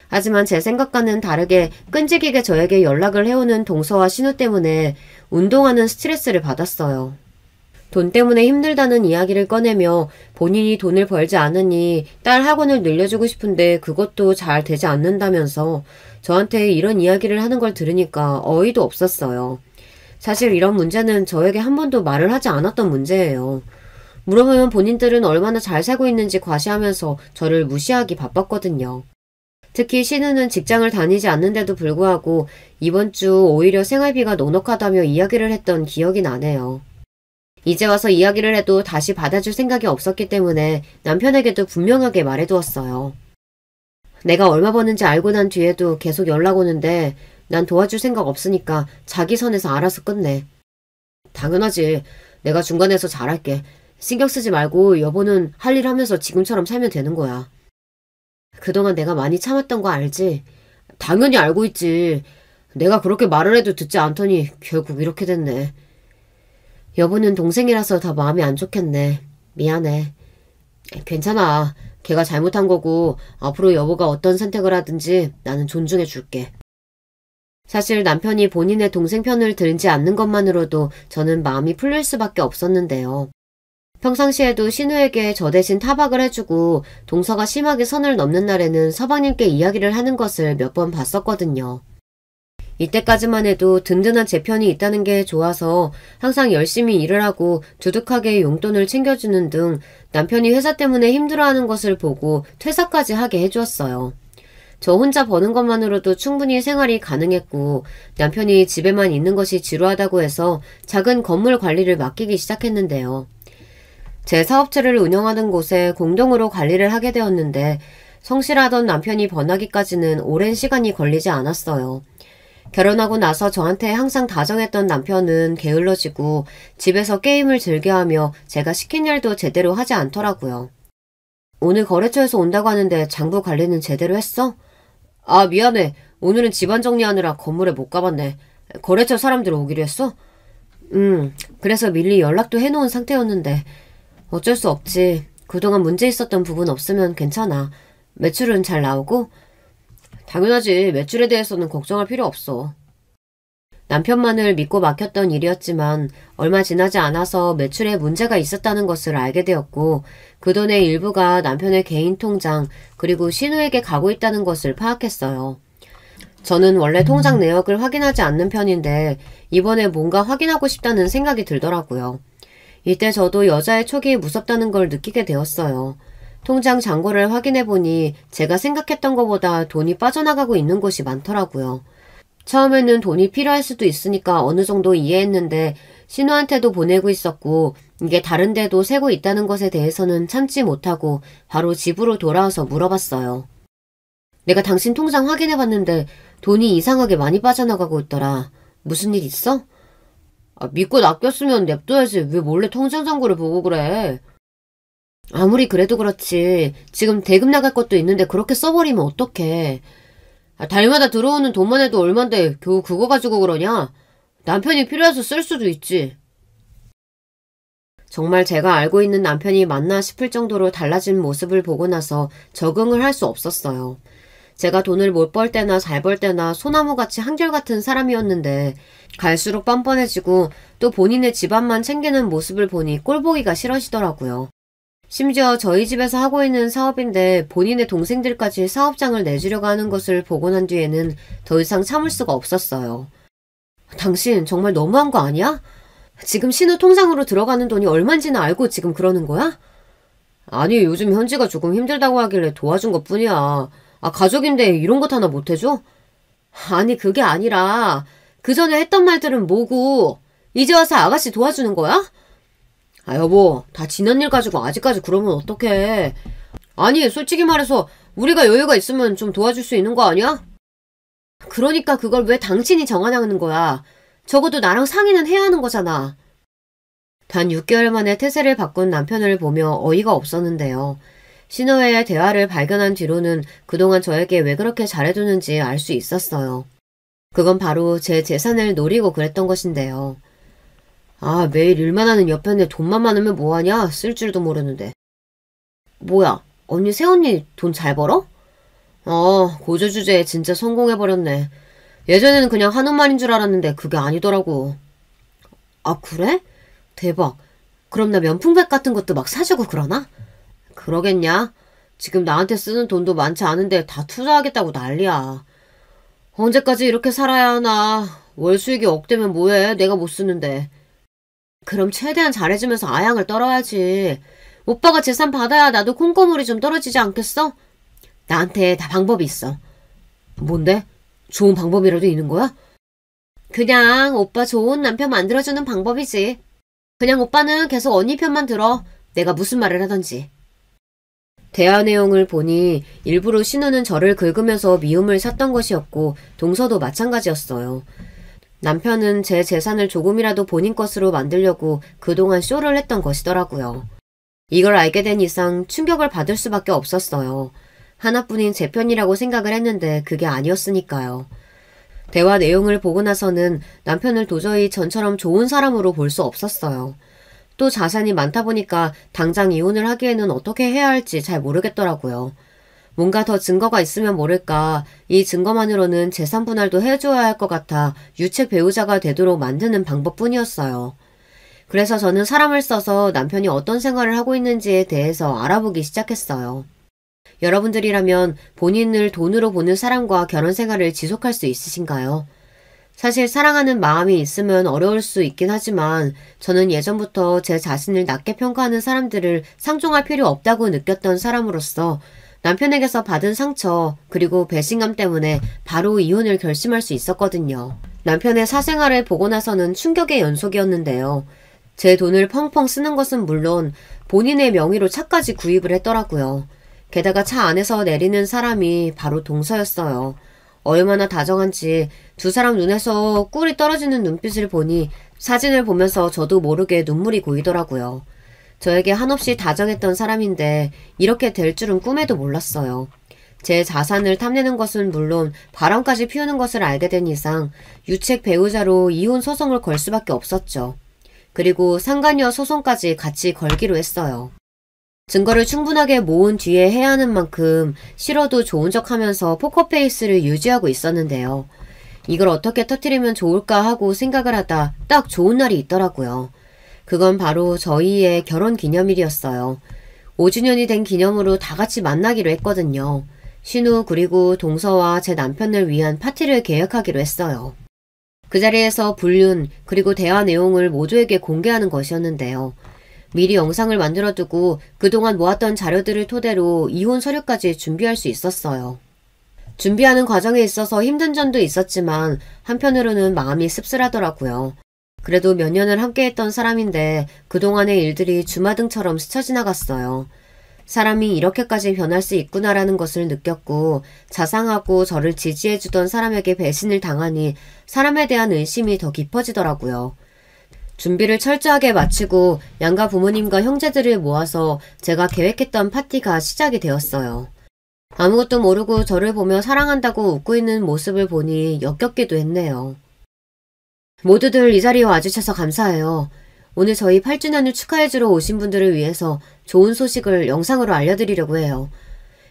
하지만 제 생각과는 다르게 끈질기게 저에게 연락을 해오는 동서와 신우 때문에 운동하는 스트레스를 받았어요. 돈 때문에 힘들다는 이야기를 꺼내며 본인이 돈을 벌지 않으니 딸 학원을 늘려주고 싶은데 그것도 잘 되지 않는다면서 저한테 이런 이야기를 하는 걸 들으니까 어이도 없었어요. 사실 이런 문제는 저에게 한 번도 말을 하지 않았던 문제예요. 물어보면 본인들은 얼마나 잘 살고 있는지 과시하면서 저를 무시하기 바빴거든요. 특히 신우는 직장을 다니지 않는데도 불구하고 이번 주 오히려 생활비가 넉넉하다며 이야기를 했던 기억이 나네요. 이제 와서 이야기를 해도 다시 받아줄 생각이 없었기 때문에 남편에게도 분명하게 말해두었어요. 내가 얼마 버는지 알고 난 뒤에도 계속 연락 오는데 난 도와줄 생각 없으니까 자기 선에서 알아서 끝내. 당연하지. 내가 중간에서 잘할게. 신경 쓰지 말고 여보는 할 일 하면서 지금처럼 살면 되는 거야. 그동안 내가 많이 참았던 거 알지? 당연히 알고 있지. 내가 그렇게 말을 해도 듣지 않더니 결국 이렇게 됐네. 여보는 동생이라서 더 마음이 안 좋겠네. 미안해. 괜찮아. 걔가 잘못한 거고 앞으로 여보가 어떤 선택을 하든지 나는 존중해 줄게. 사실 남편이 본인의 동생 편을 들지 않는 것만으로도 저는 마음이 풀릴 수밖에 없었는데요. 평상시에도 신우에게 저 대신 타박을 해주고 동서가 심하게 선을 넘는 날에는 서방님께 이야기를 하는 것을 몇 번 봤었거든요. 이때까지만 해도 든든한 제 편이 있다는 게 좋아서 항상 열심히 일을 하고 두둑하게 용돈을 챙겨주는 등 남편이 회사 때문에 힘들어하는 것을 보고 퇴사까지 하게 해주었어요. 저 혼자 버는 것만으로도 충분히 생활이 가능했고 남편이 집에만 있는 것이 지루하다고 해서 작은 건물 관리를 맡기기 시작했는데요. 제 사업체를 운영하는 곳에 공동으로 관리를 하게 되었는데 성실하던 남편이 번하기까지는 오랜 시간이 걸리지 않았어요. 결혼하고 나서 저한테 항상 다정했던 남편은 게을러지고 집에서 게임을 즐겨하며 제가 시킨 일도 제대로 하지 않더라고요. 오늘 거래처에서 온다고 하는데 장부 관리는 제대로 했어? 아, 미안해. 오늘은 집안 정리하느라 건물에 못 가봤네. 거래처 사람들 오기로 했어? 그래서 밀리 연락도 해놓은 상태였는데 어쩔 수 없지. 그동안 문제 있었던 부분 없으면 괜찮아. 매출은 잘 나오고? 당연하지. 매출에 대해서는 걱정할 필요 없어. 남편만을 믿고 맡겼던 일이었지만 얼마 지나지 않아서 매출에 문제가 있었다는 것을 알게 되었고 그 돈의 일부가 남편의 개인 통장 그리고 신우에게 가고 있다는 것을 파악했어요. 저는 원래 통장 내역을 확인하지 않는 편인데 이번에 뭔가 확인하고 싶다는 생각이 들더라고요. 이때 저도 여자의 촉이 무섭다는 걸 느끼게 되었어요. 통장 잔고를 확인해보니 제가 생각했던 것보다 돈이 빠져나가고 있는 곳이 많더라고요. 처음에는 돈이 필요할 수도 있으니까 어느 정도 이해했는데 신우한테도 보내고 있었고 이게 다른 데도 새고 있다는 것에 대해서는 참지 못하고 바로 집으로 돌아와서 물어봤어요. 내가 당신 통장 확인해봤는데 돈이 이상하게 많이 빠져나가고 있더라. 무슨 일 있어? 믿고 낚였으면 냅둬야지 왜 몰래 통장 잔고를 보고 그래. 아무리 그래도 그렇지. 지금 대금 나갈 것도 있는데 그렇게 써버리면 어떡해. 달마다 들어오는 돈만 해도 얼만데 겨우 그거 가지고 그러냐? 남편이 필요해서 쓸 수도 있지. 정말 제가 알고 있는 남편이 맞나 싶을 정도로 달라진 모습을 보고 나서 적응을 할 수 없었어요. 제가 돈을 못 벌 때나 잘 벌 때나 소나무같이 한결같은 사람이었는데 갈수록 뻔뻔해지고 또 본인의 집안만 챙기는 모습을 보니 꼴보기가 싫어지더라고요. 심지어 저희 집에서 하고 있는 사업인데 본인의 동생들까지 사업장을 내주려고 하는 것을 보고 난 뒤에는 더 이상 참을 수가 없었어요. 당신 정말 너무한 거 아니야? 지금 신우 통장으로 들어가는 돈이 얼만지는 알고 지금 그러는 거야? 아니, 요즘 현지가 조금 힘들다고 하길래 도와준 것 뿐이야. 가족인데 이런 것 하나 못 해줘? 아니, 그게 아니라 그 전에 했던 말들은 뭐고 이제 와서 아가씨 도와주는 거야? 여보, 다 지난 일 가지고 아직까지 그러면 어떡해. 아니, 솔직히 말해서 우리가 여유가 있으면 좀 도와줄 수 있는 거 아니야? 그러니까 그걸 왜 당신이 정하냐는 거야. 적어도 나랑 상의는 해야 하는 거잖아. 단 6개월 만에 태세를 바꾼 남편을 보며 어이가 없었는데요. 신우와의 대화를 발견한 뒤로는 그동안 저에게 왜 그렇게 잘해주는지 알 수 있었어요. 그건 바로 제 재산을 노리고 그랬던 것인데요. 아, 매일 일만 하는 옆편에 돈만 많으면 뭐하냐? 쓸 줄도 모르는데. 뭐야, 언니 새언니 돈 잘 벌어? 고조 주제에 진짜 성공해버렸네. 예전에는 그냥 하는 말인 줄 알았는데 그게 아니더라고. 아, 그래? 대박. 그럼 나 명품백 같은 것도 막 사주고 그러나? 그러겠냐? 지금 나한테 쓰는 돈도 많지 않은데 다 투자하겠다고 난리야. 언제까지 이렇게 살아야 하나. 월 수익이 억대면 뭐해? 내가 못 쓰는데. 그럼 최대한 잘해주면서 아양을 떨어야지. 오빠가 재산 받아야 나도 콩고물이 좀 떨어지지 않겠어? 나한테 다 방법이 있어. 뭔데? 좋은 방법이라도 있는 거야? 그냥 오빠 좋은 남편 만들어주는 방법이지. 그냥 오빠는 계속 언니 편만 들어. 내가 무슨 말을 하던지. 대화 내용을 보니 일부러 신우는 저를 긁으면서 미움을 샀던 것이었고 동서도 마찬가지였어요. 남편은 제 재산을 조금이라도 본인 것으로 만들려고 그동안 쇼를 했던 것이더라고요. 이걸 알게 된 이상 충격을 받을 수밖에 없었어요. 하나뿐인 제 편이라고 생각을 했는데 그게 아니었으니까요. 대화 내용을 보고 나서는 남편을 도저히 전처럼 좋은 사람으로 볼 수 없었어요. 또 자산이 많다 보니까 당장 이혼을 하기에는 어떻게 해야 할지 잘 모르겠더라고요. 뭔가 더 증거가 있으면 모를까 이 증거만으로는 재산 분할도 해줘야 할 것 같아 유책 배우자가 되도록 만드는 방법뿐이었어요. 그래서 저는 사람을 써서 남편이 어떤 생활을 하고 있는지에 대해서 알아보기 시작했어요. 여러분들이라면 본인을 돈으로 보는 사람과 결혼 생활을 지속할 수 있으신가요? 사실 사랑하는 마음이 있으면 어려울 수 있긴 하지만 저는 예전부터 제 자신을 낮게 평가하는 사람들을 상종할 필요 없다고 느꼈던 사람으로서 남편에게서 받은 상처 그리고 배신감 때문에 바로 이혼을 결심할 수 있었거든요. 남편의 사생활을 보고 나서는 충격의 연속이었는데요. 제 돈을 펑펑 쓰는 것은 물론 본인의 명의로 차까지 구입을 했더라고요. 게다가 차 안에서 내리는 사람이 바로 동서였어요. 얼마나 다정한지 두 사람 눈에서 꿀이 떨어지는 눈빛을 보니 사진을 보면서 저도 모르게 눈물이 고이더라고요. 저에게 한없이 다정했던 사람인데 이렇게 될 줄은 꿈에도 몰랐어요. 제 자산을 탐내는 것은 물론 바람까지 피우는 것을 알게 된 이상 유책 배우자로 이혼 소송을 걸 수밖에 없었죠. 그리고 상간녀 소송까지 같이 걸기로 했어요. 증거를 충분하게 모은 뒤에 해야 하는 만큼 싫어도 좋은 척하면서 포커페이스를 유지하고 있었는데요. 이걸 어떻게 터뜨리면 좋을까 하고 생각을 하다 딱 좋은 날이 있더라고요. 그건 바로 저희의 결혼 기념일이었어요. 5주년이 된 기념으로 다 같이 만나기로 했거든요. 신우 그리고 동서와 제 남편을 위한 파티를 계획하기로 했어요. 그 자리에서 불륜 그리고 대화 내용을 모두에게 공개하는 것이었는데요. 미리 영상을 만들어두고 그동안 모았던 자료들을 토대로 이혼 서류까지 준비할 수 있었어요. 준비하는 과정에 있어서 힘든 점도 있었지만 한편으로는 마음이 씁쓸하더라고요. 그래도 몇 년을 함께했던 사람인데 그동안의 일들이 주마등처럼 스쳐 지나갔어요. 사람이 이렇게까지 변할 수 있구나라는 것을 느꼈고 자상하고 저를 지지해주던 사람에게 배신을 당하니 사람에 대한 의심이 더 깊어지더라고요. 준비를 철저하게 마치고 양가 부모님과 형제들을 모아서 제가 계획했던 파티가 시작이 되었어요. 아무것도 모르고 저를 보며 사랑한다고 웃고 있는 모습을 보니 역겹기도 했네요. 모두들 이 자리에 와주셔서 감사해요. 오늘 저희 8주년을 축하해주러 오신 분들을 위해서 좋은 소식을 영상으로 알려드리려고 해요.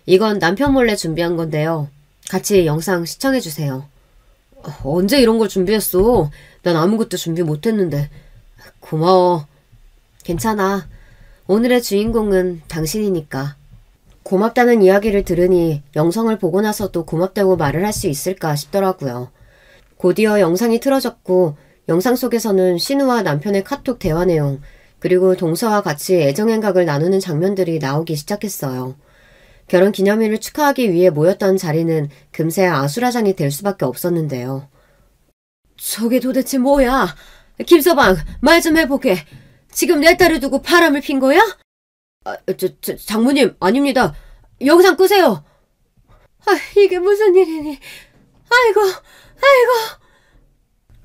이건 남편 몰래 준비한 건데요. 같이 영상 시청해주세요. 언제 이런 걸 준비했어? 난 아무것도 준비 못했는데. 고마워. 괜찮아. 오늘의 주인공은 당신이니까. 고맙다는 이야기를 들으니 영상을 보고 나서도 고맙다고 말을 할 수 있을까 싶더라고요. 곧이어 영상이 틀어졌고 영상 속에서는 신우와 남편의 카톡 대화 내용 그리고 동서와 같이 애정행각을 나누는 장면들이 나오기 시작했어요. 결혼 기념일을 축하하기 위해 모였던 자리는 금세 아수라장이 될 수밖에 없었는데요. 저게 도대체 뭐야? 김서방, 말 좀 해보게. 지금 내 딸을 두고 바람을 핀 거야? 장모님, 아닙니다. 영상 끄세요. 이게 무슨 일이니? 아이고.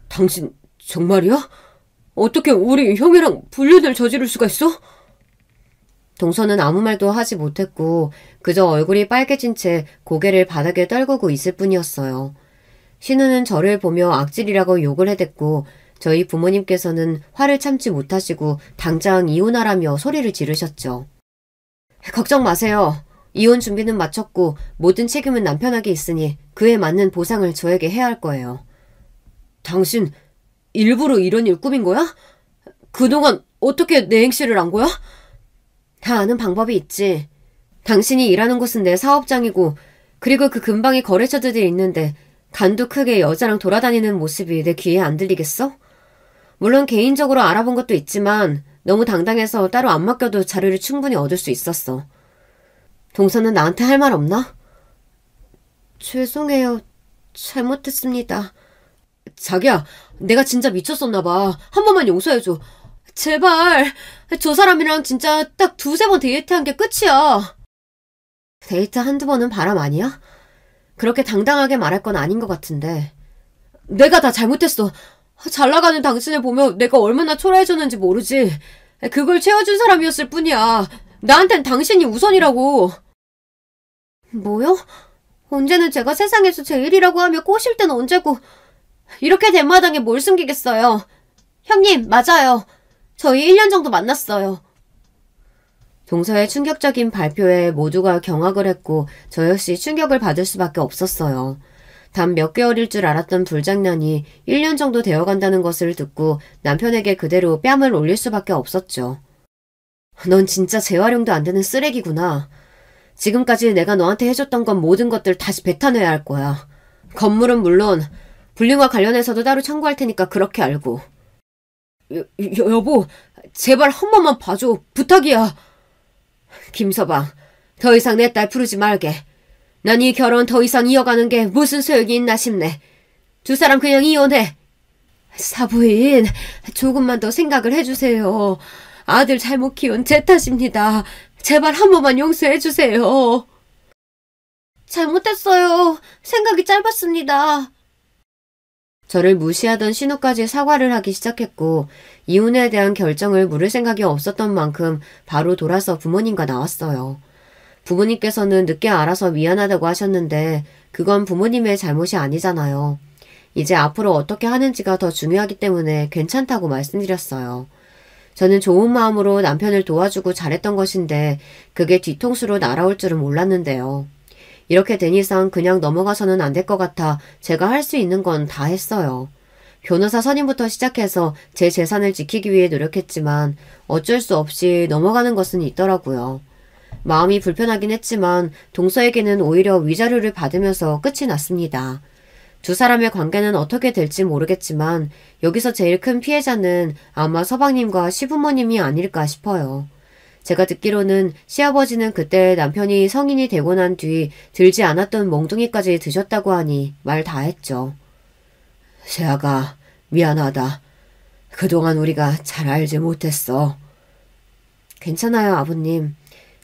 당신 정말이야? 어떻게 우리 형이랑 불륜을 저지를 수가 있어? 동서는 아무 말도 하지 못했고 그저 얼굴이 빨개진 채 고개를 바닥에 떨구고 있을 뿐이었어요. 신우는 저를 보며 악질이라고 욕을 해댔고 저희 부모님께서는 화를 참지 못하시고 당장 이혼하라며 소리를 지르셨죠. 걱정 마세요. 이혼 준비는 마쳤고 모든 책임은 남편에게 있으니 그에 맞는 보상을 저에게 해야 할 거예요. 당신 일부러 이런 일 꾸민 거야? 그동안 어떻게 내 행실을 안 거야? 다 아는 방법이 있지. 당신이 일하는 곳은 내 사업장이고 그리고 그 근방에 거래처들이 있는데 간도 크게 여자랑 돌아다니는 모습이 내 귀에 안 들리겠어? 물론 개인적으로 알아본 것도 있지만 너무 당당해서 따로 안 맡겨도 자료를 충분히 얻을 수 있었어. 동서는 나한테 할 말 없나? 죄송해요. 잘못했습니다. 자기야, 내가 진짜 미쳤었나 봐. 한 번만 용서해줘. 제발. 저 사람이랑 진짜 딱 두세 번 데이트한 게 끝이야. 데이트 한두 번은 바람 아니야? 그렇게 당당하게 말할 건 아닌 것 같은데. 내가 다 잘못했어. 잘 나가는 당신을 보며 내가 얼마나 초라해졌는지 모르지. 그걸 채워준 사람이었을 뿐이야. 나한텐 당신이 우선이라고. 뭐요? 언제는 제가 세상에서 제일이라고 하며 꼬실 땐 언제고. 이렇게 된 마당에 뭘 숨기겠어요. 형님, 맞아요. 저희 1년 정도 만났어요. 동서의 충격적인 발표에 모두가 경악을 했고 저 역시 충격을 받을 수밖에 없었어요. 단 몇 개월일 줄 알았던 불장난이 1년 정도 되어간다는 것을 듣고 남편에게 그대로 뺨을 올릴 수밖에 없었죠. 넌 진짜 재활용도 안 되는 쓰레기구나. 지금까지 내가 너한테 해줬던 건 모든 것들 다시 뱉어내야 할 거야. 건물은 물론 불륜과 관련해서도 따로 청구할 테니까 그렇게 알고. 여보, 제발 한 번만 봐줘. 부탁이야. 김서방, 더 이상 내 딸 부르지 말게. 난 이 결혼 더 이상 이어가는 게 무슨 소용이 있나 싶네. 두 사람 그냥 이혼해. 사부인, 조금만 더 생각을 해주세요. 아들 잘못 키운 제 탓입니다. 제발 한 번만 용서해주세요. 잘못했어요. 생각이 짧았습니다. 저를 무시하던 신우까지 사과를 하기 시작했고 이혼에 대한 결정을 물을 생각이 없었던 만큼 바로 돌아서 부모님과 나왔어요. 부모님께서는 늦게 알아서 미안하다고 하셨는데 그건 부모님의 잘못이 아니잖아요. 이제 앞으로 어떻게 하는지가 더 중요하기 때문에 괜찮다고 말씀드렸어요. 저는 좋은 마음으로 남편을 도와주고 잘했던 것인데 그게 뒤통수로 날아올 줄은 몰랐는데요. 이렇게 된 이상 그냥 넘어가서는 안 될 것 같아 제가 할 수 있는 건 다 했어요. 변호사 선임부터 시작해서 제 재산을 지키기 위해 노력했지만 어쩔 수 없이 넘어가는 것은 있더라고요. 마음이 불편하긴 했지만 동서에게는 오히려 위자료를 받으면서 끝이 났습니다. 두 사람의 관계는 어떻게 될지 모르겠지만 여기서 제일 큰 피해자는 아마 서방님과 시부모님이 아닐까 싶어요. 제가 듣기로는 시아버지는 그때 남편이 성인이 되고 난 뒤 들지 않았던 몽둥이까지 드셨다고 하니 말 다 했죠. 세아가 미안하다. 그동안 우리가 잘 알지 못했어. 괜찮아요, 아버님.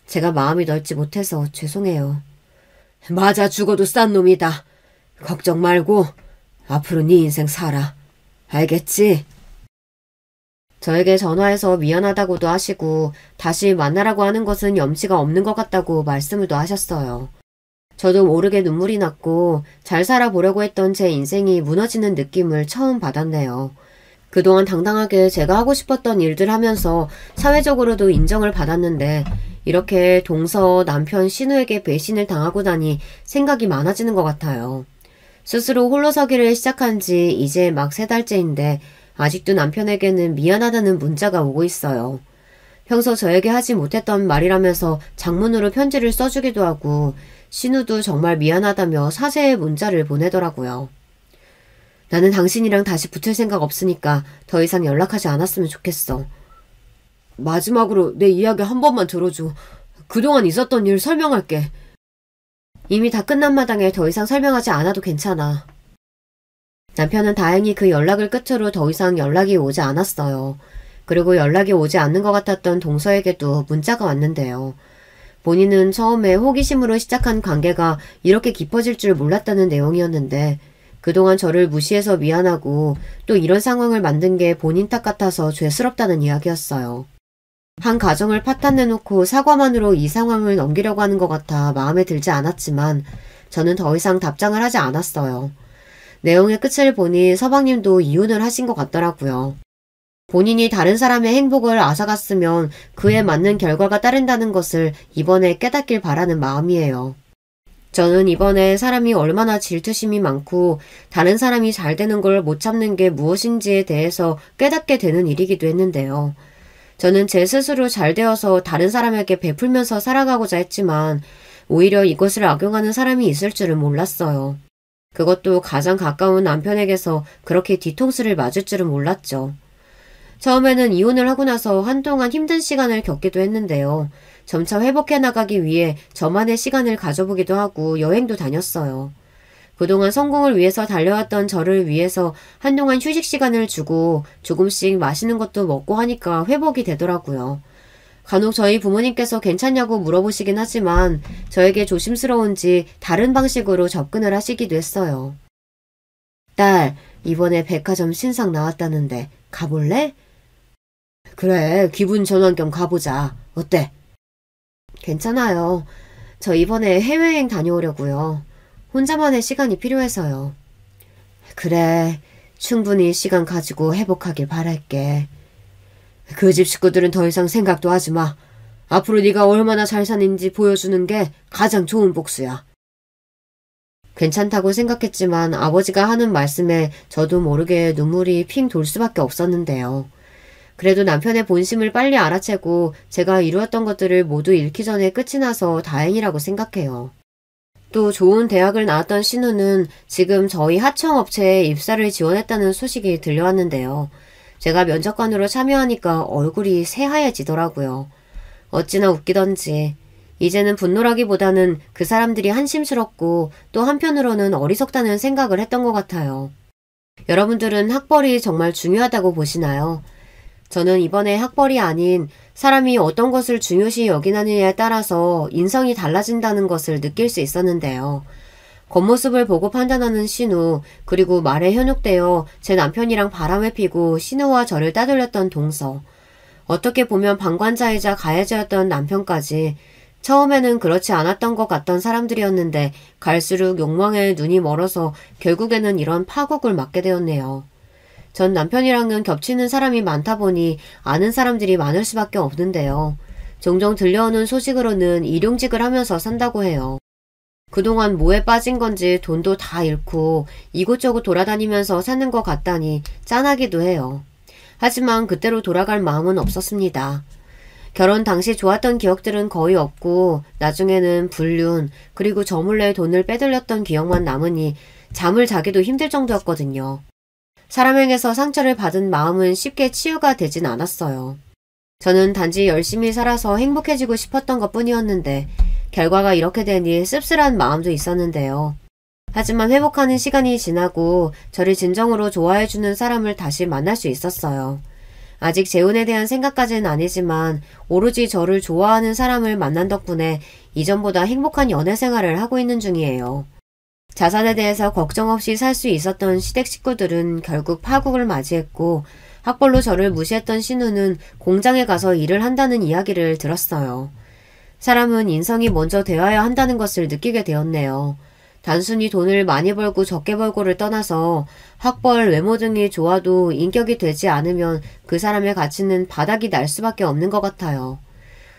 제가 마음이 넓지 못해서 죄송해요. 맞아 죽어도 싼 놈이다. 걱정 말고 앞으로 네 인생 살아. 알겠지? 저에게 전화해서 미안하다고도 하시고 다시 만나라고 하는 것은 염치가 없는 것 같다고 말씀을 또 하셨어요. 저도 모르게 눈물이 났고 잘 살아보려고 했던 제 인생이 무너지는 느낌을 처음 받았네요. 그동안 당당하게 제가 하고 싶었던 일들 하면서 사회적으로도 인정을 받았는데 이렇게 동서 남편 신우에게 배신을 당하고 나니 생각이 많아지는 것 같아요. 스스로 홀로서기를 시작한 지 이제 막 3달째인데 아직도 남편에게는 미안하다는 문자가 오고 있어요. 평소 저에게 하지 못했던 말이라면서 장문으로 편지를 써주기도 하고 신우도 정말 미안하다며 사죄의 문자를 보내더라고요. 나는 당신이랑 다시 붙을 생각 없으니까 더 이상 연락하지 않았으면 좋겠어. 마지막으로 내 이야기 한 번만 들어줘. 그동안 있었던 일 설명할게. 이미 다 끝난 마당에 더 이상 설명하지 않아도 괜찮아. 남편은 다행히 그 연락을 끝으로 더 이상 연락이 오지 않았어요. 그리고 연락이 오지 않는 것 같았던 동서에게도 문자가 왔는데요. 본인은 처음에 호기심으로 시작한 관계가 이렇게 깊어질 줄 몰랐다는 내용이었는데 그동안 저를 무시해서 미안하고 또 이런 상황을 만든 게 본인 탓 같아서 죄스럽다는 이야기였어요. 한 가정을 파탄내놓고 사과만으로 이 상황을 넘기려고 하는 것 같아 마음에 들지 않았지만 저는 더 이상 답장을 하지 않았어요. 내용의 끝을 보니 서방님도 이혼을 하신 것 같더라고요. 본인이 다른 사람의 행복을 앗아갔으면 그에 맞는 결과가 따른다는 것을 이번에 깨닫길 바라는 마음이에요. 저는 이번에 사람이 얼마나 질투심이 많고 다른 사람이 잘 되는 걸 못 참는 게 무엇인지에 대해서 깨닫게 되는 일이기도 했는데요. 저는 제 스스로 잘 되어서 다른 사람에게 베풀면서 살아가고자 했지만 오히려 이것을 악용하는 사람이 있을 줄은 몰랐어요. 그것도 가장 가까운 남편에게서 그렇게 뒤통수를 맞을 줄은 몰랐죠. 처음에는 이혼을 하고 나서 한동안 힘든 시간을 겪기도 했는데요. 점차 회복해 나가기 위해 저만의 시간을 가져보기도 하고 여행도 다녔어요. 그동안 성공을 위해서 달려왔던 저를 위해서 한동안 휴식 시간을 주고 조금씩 맛있는 것도 먹고 하니까 회복이 되더라고요. 간혹 저희 부모님께서 괜찮냐고 물어보시긴 하지만 저에게 조심스러운지 다른 방식으로 접근을 하시기도 했어요. 딸, 이번에 백화점 신상 나왔다는데 가볼래? 그래, 기분 전환 겸 가보자. 어때? 괜찮아요. 저 이번에 해외여행 다녀오려고요. 혼자만의 시간이 필요해서요. 그래, 충분히 시간 가지고 회복하길 바랄게. 그 집 식구들은 더 이상 생각도 하지 마. 앞으로 네가 얼마나 잘 사는지 보여주는 게 가장 좋은 복수야. 괜찮다고 생각했지만 아버지가 하는 말씀에 저도 모르게 눈물이 핑 돌 수밖에 없었는데요. 그래도 남편의 본심을 빨리 알아채고 제가 이루었던 것들을 모두 잃기 전에 끝이 나서 다행이라고 생각해요. 또 좋은 대학을 나왔던 신우는 지금 저희 하청업체에 입사를 지원했다는 소식이 들려왔는데요. 제가 면접관으로 참여하니까 얼굴이 새하얘지더라고요. 어찌나 웃기던지. 이제는 분노라기보다는 그 사람들이 한심스럽고 또 한편으로는 어리석다는 생각을 했던 것 같아요. 여러분들은 학벌이 정말 중요하다고 보시나요? 저는 이번에 학벌이 아닌 사람이 어떤 것을 중요시 여기느냐에 따라서 인성이 달라진다는 것을 느낄 수 있었는데요. 겉모습을 보고 판단하는 신우, 그리고 말에 현혹되어 제 남편이랑 바람을 피고 신우와 저를 따돌렸던 동서, 어떻게 보면 방관자이자 가해자였던 남편까지 처음에는 그렇지 않았던 것 같던 사람들이었는데 갈수록 욕망에 눈이 멀어서 결국에는 이런 파국을 맞게 되었네요. 전 남편이랑은 겹치는 사람이 많다 보니 아는 사람들이 많을 수밖에 없는데요. 종종 들려오는 소식으로는 일용직을 하면서 산다고 해요. 그동안 뭐에 빠진 건지 돈도 다 잃고 이곳저곳 돌아다니면서 사는 것 같다니 짠하기도 해요. 하지만 그때로 돌아갈 마음은 없었습니다. 결혼 당시 좋았던 기억들은 거의 없고 나중에는 불륜 그리고 저 몰래 돈을 빼돌렸던 기억만 남으니 잠을 자기도 힘들 정도였거든요. 사람에게서 상처를 받은 마음은 쉽게 치유가 되진 않았어요. 저는 단지 열심히 살아서 행복해지고 싶었던 것 뿐이었는데 결과가 이렇게 되니 씁쓸한 마음도 있었는데요. 하지만 회복하는 시간이 지나고 저를 진정으로 좋아해주는 사람을 다시 만날 수 있었어요. 아직 재혼에 대한 생각까지는 아니지만 오로지 저를 좋아하는 사람을 만난 덕분에 이전보다 행복한 연애 생활을 하고 있는 중이에요. 자산에 대해서 걱정 없이 살 수 있었던 시댁 식구들은 결국 파국을 맞이했고 학벌로 저를 무시했던 신우는 공장에 가서 일을 한다는 이야기를 들었어요. 사람은 인성이 먼저 되어야 한다는 것을 느끼게 되었네요. 단순히 돈을 많이 벌고 적게 벌고를 떠나서 학벌, 외모 등이 좋아도 인격이 되지 않으면 그 사람의 가치는 바닥이 날 수밖에 없는 것 같아요.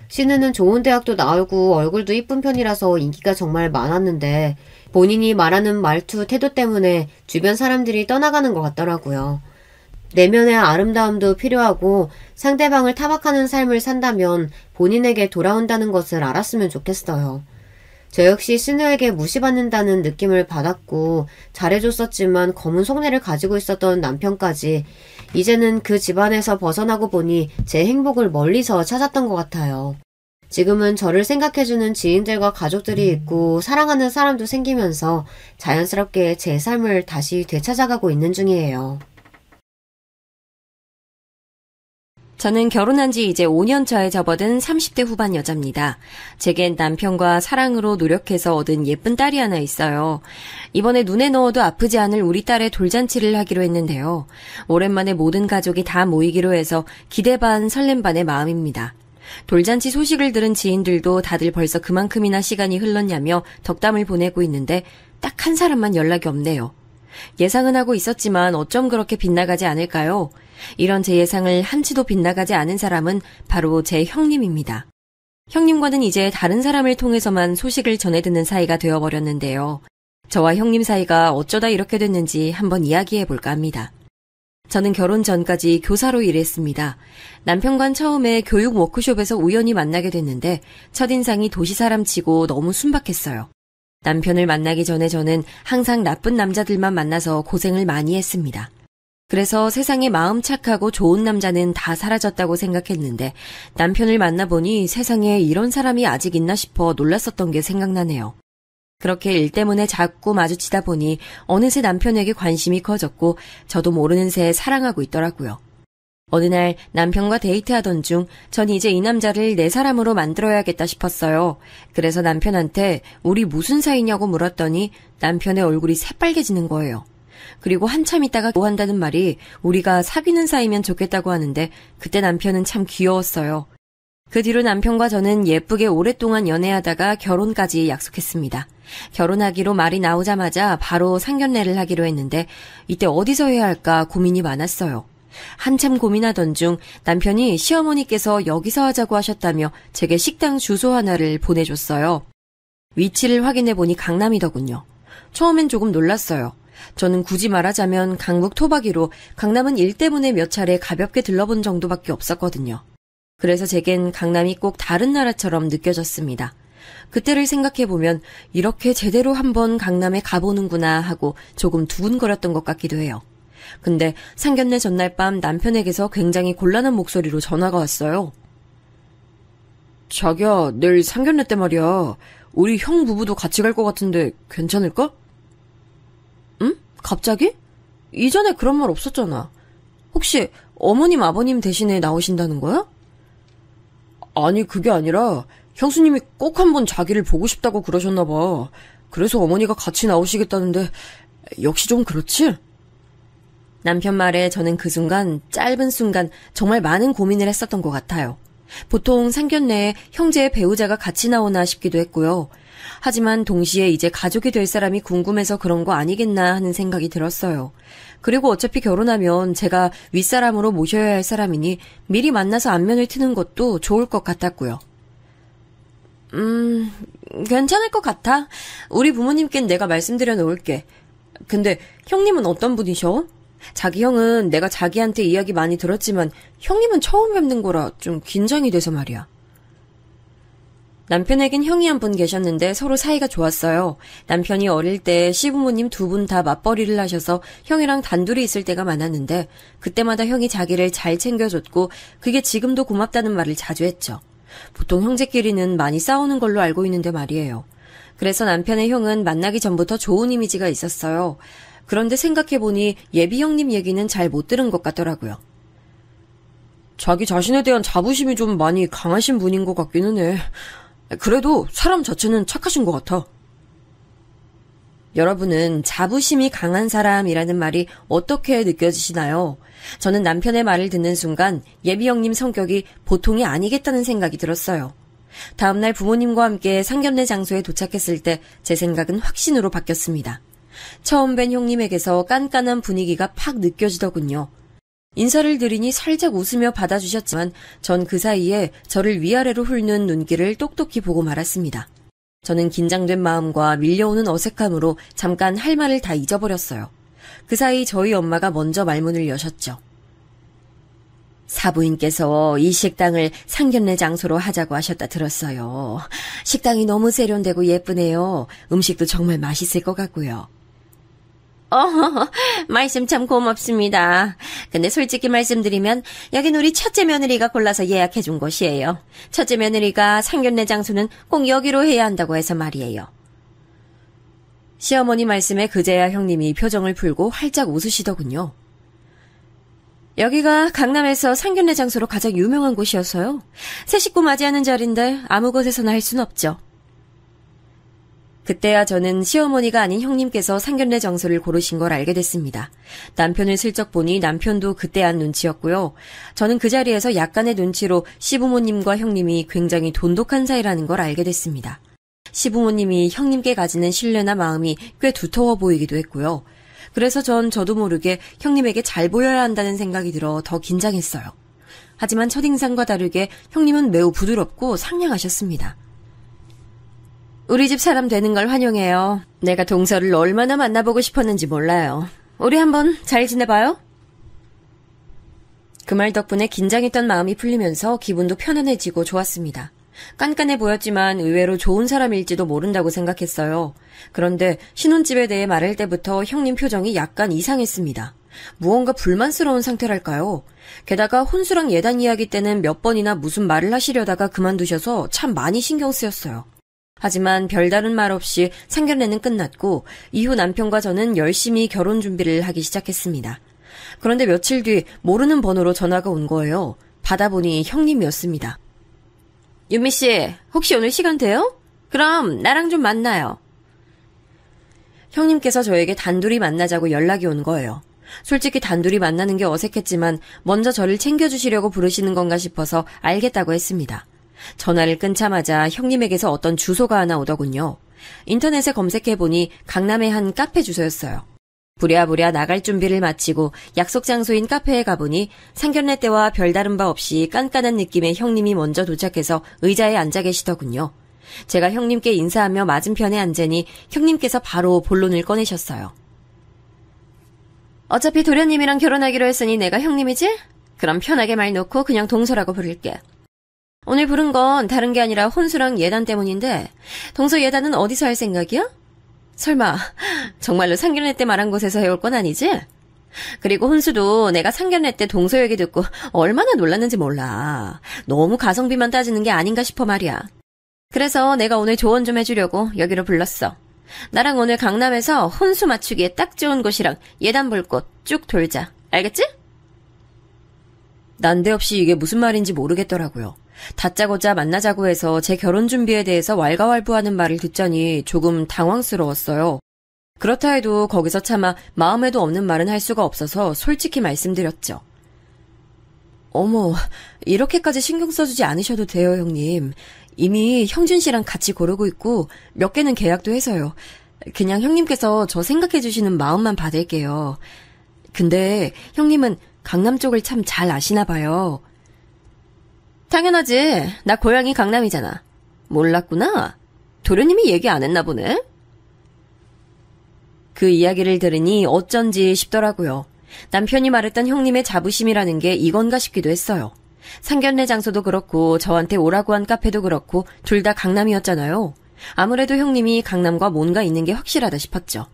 신우는 좋은 대학도 나오고 얼굴도 이쁜 편이라서 인기가 정말 많았는데 본인이 말하는 말투, 태도 때문에 주변 사람들이 떠나가는 것 같더라고요. 내면의 아름다움도 필요하고 상대방을 타박하는 삶을 산다면 본인에게 돌아온다는 것을 알았으면 좋겠어요. 저 역시 신우에게 무시받는다는 느낌을 받았고 잘해줬었지만 검은 속내를 가지고 있었던 남편까지 이제는 그 집안에서 벗어나고 보니 제 행복을 멀리서 찾았던 것 같아요. 지금은 저를 생각해주는 지인들과 가족들이 있고 사랑하는 사람도 생기면서 자연스럽게 제 삶을 다시 되찾아가고 있는 중이에요. 저는 결혼한 지 이제 5년 차에 접어든 30대 후반 여자입니다. 제겐 남편과 사랑으로 노력해서 얻은 예쁜 딸이 하나 있어요. 이번에 눈에 넣어도 아프지 않을 우리 딸의 돌잔치를 하기로 했는데요. 오랜만에 모든 가족이 다 모이기로 해서 기대 반 설렘 반의 마음입니다. 돌잔치 소식을 들은 지인들도 다들 벌써 그만큼이나 시간이 흘렀냐며 덕담을 보내고 있는데 딱 한 사람만 연락이 없네요. 예상은 하고 있었지만 어쩜 그렇게 빗나가지 않을까요? 이런 제 예상을 한치도 빗나가지 않은 사람은 바로 제 형님입니다. 형님과는 이제 다른 사람을 통해서만 소식을 전해 듣는 사이가 되어버렸는데요. 저와 형님 사이가 어쩌다 이렇게 됐는지 한번 이야기해볼까 합니다. 저는 결혼 전까지 교사로 일했습니다. 남편과는 처음에 교육 워크숍에서 우연히 만나게 됐는데 첫인상이 도시 사람치고 너무 순박했어요. 남편을 만나기 전에 저는 항상 나쁜 남자들만 만나서 고생을 많이 했습니다. 그래서 세상에 마음 착하고 좋은 남자는 다 사라졌다고 생각했는데 남편을 만나보니 세상에 이런 사람이 아직 있나 싶어 놀랐었던 게 생각나네요. 그렇게 일 때문에 자꾸 마주치다 보니 어느새 남편에게 관심이 커졌고 저도 모르는 새에 사랑하고 있더라고요. 어느 날 남편과 데이트하던 중 전 이제 이 남자를 내 사람으로 만들어야겠다 싶었어요. 그래서 남편한테 우리 무슨 사이냐고 물었더니 남편의 얼굴이 새빨개지는 거예요. 그리고 한참 있다가 뭐 한다는 말이 우리가 사귀는 사이면 좋겠다고 하는데 그때 남편은 참 귀여웠어요. 그 뒤로 남편과 저는 예쁘게 오랫동안 연애하다가 결혼까지 약속했습니다. 결혼하기로 말이 나오자마자 바로 상견례를 하기로 했는데 이때 어디서 해야 할까 고민이 많았어요. 한참 고민하던 중 남편이 시어머니께서 여기서 하자고 하셨다며 제게 식당 주소 하나를 보내줬어요. 위치를 확인해보니 강남이더군요. 처음엔 조금 놀랐어요. 저는 굳이 말하자면 강북 토박이로 강남은 일 때문에 몇 차례 가볍게 들러본 정도밖에 없었거든요. 그래서 제겐 강남이 꼭 다른 나라처럼 느껴졌습니다. 그때를 생각해보면 이렇게 제대로 한번 강남에 가보는구나 하고 조금 두근거렸던 것 같기도 해요. 근데 상견례 전날 밤 남편에게서 굉장히 곤란한 목소리로 전화가 왔어요. 자기야, 내일 상견례 때 말이야. 우리 형 부부도 같이 갈 것 같은데 괜찮을까? 응? 갑자기? 이전에 그런 말 없었잖아. 혹시 어머님 아버님 대신에 나오신다는 거야? 아니, 그게 아니라 형수님이 꼭 한번 자기를 보고 싶다고 그러셨나 봐. 그래서 어머니가 같이 나오시겠다는데 역시 좀 그렇지? 남편 말에 저는 그 순간, 짧은 순간 정말 많은 고민을 했었던 것 같아요. 보통 상견례에 형제의 배우자가 같이 나오나 싶기도 했고요. 하지만 동시에 이제 가족이 될 사람이 궁금해서 그런 거 아니겠나 하는 생각이 들었어요. 그리고 어차피 결혼하면 제가 윗사람으로 모셔야 할 사람이니 미리 만나서 안면을 트는 것도 좋을 것 같았고요. 괜찮을 것 같아. 우리 부모님께는 내가 말씀드려 놓을게. 근데 형님은 어떤 분이셔? 자기 형은 내가 자기한테 이야기 많이 들었지만 형님은 처음 뵙는 거라 좀 긴장이 돼서 말이야. 남편에겐 형이 한 분 계셨는데 서로 사이가 좋았어요. 남편이 어릴 때 시부모님 두 분 다 맞벌이를 하셔서 형이랑 단둘이 있을 때가 많았는데 그때마다 형이 자기를 잘 챙겨줬고 그게 지금도 고맙다는 말을 자주 했죠. 보통 형제끼리는 많이 싸우는 걸로 알고 있는데 말이에요. 그래서 남편의 형은 만나기 전부터 좋은 이미지가 있었어요. 그런데 생각해보니 예비 형님 얘기는 잘 못 들은 것 같더라고요. 자기 자신에 대한 자부심이 좀 많이 강하신 분인 것 같기는 해. 그래도 사람 자체는 착하신 것 같아. 여러분은 자부심이 강한 사람이라는 말이 어떻게 느껴지시나요? 저는 남편의 말을 듣는 순간 예비 형님 성격이 보통이 아니겠다는 생각이 들었어요. 다음날 부모님과 함께 상견례 장소에 도착했을 때 제 생각은 확신으로 바뀌었습니다. 처음 뵌 형님에게서 깐깐한 분위기가 팍 느껴지더군요. 인사를 드리니 살짝 웃으며 받아주셨지만 전 그 사이에 저를 위아래로 훑는 눈길을 똑똑히 보고 말았습니다. 저는 긴장된 마음과 밀려오는 어색함으로 잠깐 할 말을 다 잊어버렸어요. 그 사이 저희 엄마가 먼저 말문을 여셨죠. 사부인께서 이 식당을 상견례 장소로 하자고 하셨다 들었어요. 식당이 너무 세련되고 예쁘네요. 음식도 정말 맛있을 것 같고요. 말씀 참 고맙습니다. 근데 솔직히 말씀드리면 여긴 우리 첫째 며느리가 골라서 예약해준 곳이에요. 첫째 며느리가 상견례 장소는 꼭 여기로 해야 한다고 해서 말이에요. 시어머니 말씀에 그제야 형님이 표정을 풀고 활짝 웃으시더군요. 여기가 강남에서 상견례 장소로 가장 유명한 곳이어서요. 새 식구 맞이하는 자리인데 아무 곳에서나 할 순 없죠. 그때야 저는 시어머니가 아닌 형님께서 상견례 장소를 고르신 걸 알게 됐습니다. 남편을 슬쩍 보니 남편도 그때 안 눈치였고요. 저는 그 자리에서 약간의 눈치로 시부모님과 형님이 굉장히 돈독한 사이라는 걸 알게 됐습니다. 시부모님이 형님께 가지는 신뢰나 마음이 꽤 두터워 보이기도 했고요. 그래서 저도 모르게 형님에게 잘 보여야 한다는 생각이 들어 더 긴장했어요. 하지만 첫인상과 다르게 형님은 매우 부드럽고 상냥하셨습니다. 우리 집 사람 되는 걸 환영해요. 내가 동서를 얼마나 만나보고 싶었는지 몰라요. 우리 한번 잘 지내봐요. 그 말 덕분에 긴장했던 마음이 풀리면서 기분도 편안해지고 좋았습니다. 깐깐해 보였지만 의외로 좋은 사람일지도 모른다고 생각했어요. 그런데 신혼집에 대해 말할 때부터 형님 표정이 약간 이상했습니다. 무언가 불만스러운 상태랄까요? 게다가 혼수랑 예단 이야기 때는 몇 번이나 무슨 말을 하시려다가 그만두셔서 참 많이 신경 쓰였어요. 하지만 별다른 말 없이 상견례는 끝났고 이후 남편과 저는 열심히 결혼 준비를 하기 시작했습니다. 그런데 며칠 뒤 모르는 번호로 전화가 온 거예요. 받아보니 형님이었습니다. 윤미 씨, 혹시 오늘 시간 돼요? 그럼 나랑 좀 만나요. 형님께서 저에게 단둘이 만나자고 연락이 온 거예요. 솔직히 단둘이 만나는 게 어색했지만 먼저 저를 챙겨주시려고 부르시는 건가 싶어서 알겠다고 했습니다. 전화를 끊자마자 형님에게서 어떤 주소가 하나 오더군요. 인터넷에 검색해보니 강남의 한 카페 주소였어요. 부랴부랴 나갈 준비를 마치고 약속 장소인 카페에 가보니 상견례 때와 별다른 바 없이 깐깐한 느낌의 형님이 먼저 도착해서 의자에 앉아 계시더군요. 제가 형님께 인사하며 맞은편에 앉으니 형님께서 바로 본론을 꺼내셨어요. 어차피 도련님이랑 결혼하기로 했으니 내가 형님이지? 그럼 편하게 말 놓고 그냥 동서라고 부를게. 오늘 부른 건 다른 게 아니라 혼수랑 예단 때문인데 동서 예단은 어디서 할 생각이야? 설마 정말로 상견례 때 말한 곳에서 해올 건 아니지? 그리고 혼수도 내가 상견례 때 동서 얘기 듣고 얼마나 놀랐는지 몰라. 너무 가성비만 따지는 게 아닌가 싶어 말이야. 그래서 내가 오늘 조언 좀 해주려고 여기로 불렀어. 나랑 오늘 강남에서 혼수 맞추기에 딱 좋은 곳이랑 예단 볼 곳 쭉 돌자. 알겠지? 난데없이 이게 무슨 말인지 모르겠더라고요. 다짜고짜 만나자고 해서 제 결혼 준비에 대해서 왈가왈부하는 말을 듣자니 조금 당황스러웠어요. 그렇다 해도 거기서 차마 마음에도 없는 말은 할 수가 없어서 솔직히 말씀드렸죠. 어머, 이렇게까지 신경 써주지 않으셔도 돼요, 형님. 이미 형준 씨랑 같이 고르고 있고 몇 개는 계약도 해서요. 그냥 형님께서 저 생각해 주시는 마음만 받을게요. 근데 형님은 강남 쪽을 참 잘 아시나 봐요. 당연하지. 나 고향이 강남이잖아. 몰랐구나. 도련님이 얘기 안 했나 보네. 그 이야기를 들으니 어쩐지 싶더라고요. 남편이 말했던 형님의 자부심이라는 게 이건가 싶기도 했어요. 상견례 장소도 그렇고 저한테 오라고 한 카페도 그렇고 둘 다 강남이었잖아요. 아무래도 형님이 강남과 뭔가 있는 게 확실하다 싶었죠.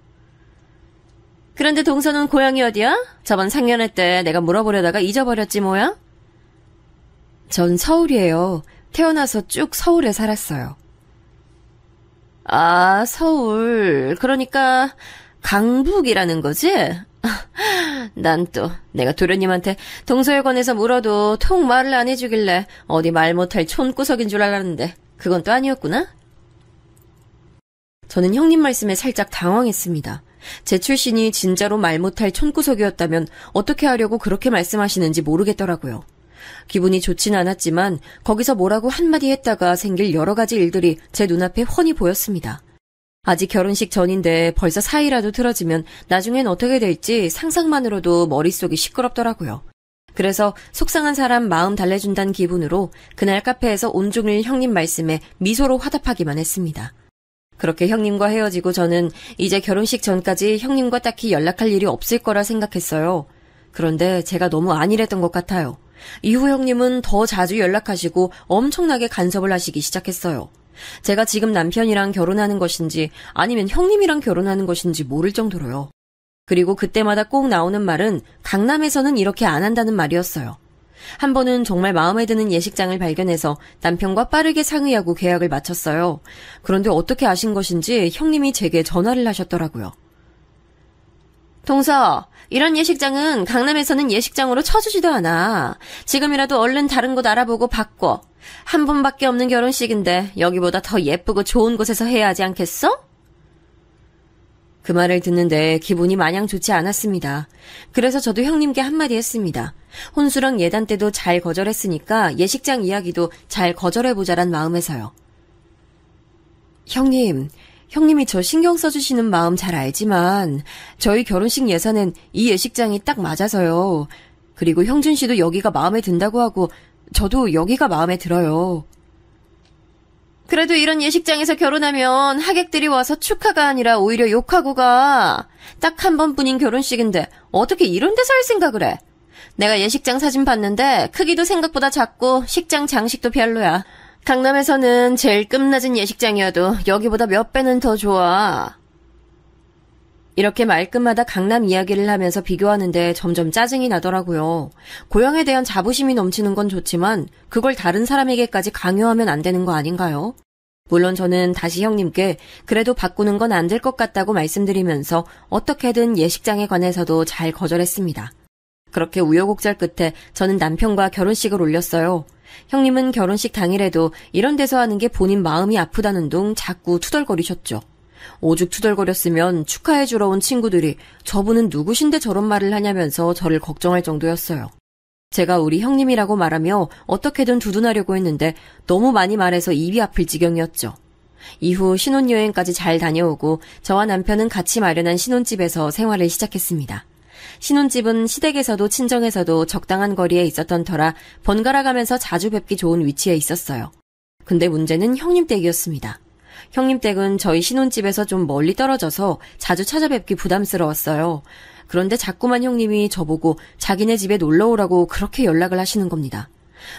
그런데 동서는 고향이 어디야? 저번 상견례 때 내가 물어보려다가 잊어버렸지 뭐야? 전 서울이에요. 태어나서 쭉 서울에 살았어요. 아, 서울. 그러니까 강북이라는 거지? 난 또 내가 도련님한테 동서에 관해서 물어도 통 말을 안 해주길래 어디 말 못할 촌구석인 줄 알았는데 그건 또 아니었구나? 저는 형님 말씀에 살짝 당황했습니다. 제 출신이 진짜로 말 못할 촌구석이었다면 어떻게 하려고 그렇게 말씀하시는지 모르겠더라고요. 기분이 좋진 않았지만 거기서 뭐라고 한마디 했다가 생길 여러 가지 일들이 제 눈앞에 훤히 보였습니다. 아직 결혼식 전인데 벌써 사이라도 틀어지면 나중엔 어떻게 될지 상상만으로도 머릿속이 시끄럽더라고요. 그래서 속상한 사람 마음 달래준다는 기분으로 그날 카페에서 온종일 형님 말씀에 미소로 화답하기만 했습니다. 그렇게 형님과 헤어지고 저는 이제 결혼식 전까지 형님과 딱히 연락할 일이 없을 거라 생각했어요. 그런데 제가 너무 안일했던 것 같아요. 이후 형님은 더 자주 연락하시고 엄청나게 간섭을 하시기 시작했어요. 제가 지금 남편이랑 결혼하는 것인지 아니면 형님이랑 결혼하는 것인지 모를 정도로요. 그리고 그때마다 꼭 나오는 말은 강남에서는 이렇게 안 한다는 말이었어요. 한 번은 정말 마음에 드는 예식장을 발견해서 남편과 빠르게 상의하고 계약을 마쳤어요. 그런데 어떻게 아신 것인지 형님이 제게 전화를 하셨더라고요. 동서, 이런 예식장은 강남에서는 예식장으로 쳐주지도 않아. 지금이라도 얼른 다른 곳 알아보고 바꿔. 한 번밖에 없는 결혼식인데 여기보다 더 예쁘고 좋은 곳에서 해야 하지 않겠어? 그 말을 듣는데 기분이 마냥 좋지 않았습니다. 그래서 저도 형님께 한마디 했습니다. 혼수랑 예단 때도 잘 거절했으니까 예식장 이야기도 잘 거절해보자란 마음에서요. 형님이 저 신경 써주시는 마음 잘 알지만 저희 결혼식 예산엔 이 예식장이 딱 맞아서요. 그리고 형준 씨도 여기가 마음에 든다고 하고 저도 여기가 마음에 들어요. 그래도 이런 예식장에서 결혼하면 하객들이 와서 축하가 아니라 오히려 욕하고 가. 딱 한 번뿐인 결혼식인데 어떻게 이런 데서 할 생각을 해. 내가 예식장 사진 봤는데 크기도 생각보다 작고 식장 장식도 별로야. 강남에서는 제일 끝낮은 예식장이어도 여기보다 몇 배는 더 좋아. 이렇게 말끝마다 강남 이야기를 하면서 비교하는데 점점 짜증이 나더라고요. 고향에 대한 자부심이 넘치는 건 좋지만 그걸 다른 사람에게까지 강요하면 안 되는 거 아닌가요? 물론 저는 다시 형님께 그래도 바꾸는 건 안 될 것 같다고 말씀드리면서 어떻게든 예식장에 관해서도 잘 거절했습니다. 그렇게 우여곡절 끝에 저는 남편과 결혼식을 올렸어요. 형님은 결혼식 당일에도 이런 데서 하는 게 본인 마음이 아프다는 둥 자꾸 투덜거리셨죠. 오죽 투덜거렸으면 축하해주러 온 친구들이 저분은 누구신데 저런 말을 하냐면서 저를 걱정할 정도였어요. 제가 우리 형님이라고 말하며 어떻게든 두둔하려고 했는데 너무 많이 말해서 입이 아플 지경이었죠. 이후 신혼여행까지 잘 다녀오고 저와 남편은 같이 마련한 신혼집에서 생활을 시작했습니다. 신혼집은 시댁에서도 친정에서도 적당한 거리에 있었던 터라 번갈아 가면서 자주 뵙기 좋은 위치에 있었어요. 근데 문제는 형님 댁이었습니다. 형님 댁은 저희 신혼집에서 좀 멀리 떨어져서 자주 찾아뵙기 부담스러웠어요. 그런데 자꾸만 형님이 저보고 자기네 집에 놀러오라고 그렇게 연락을 하시는 겁니다.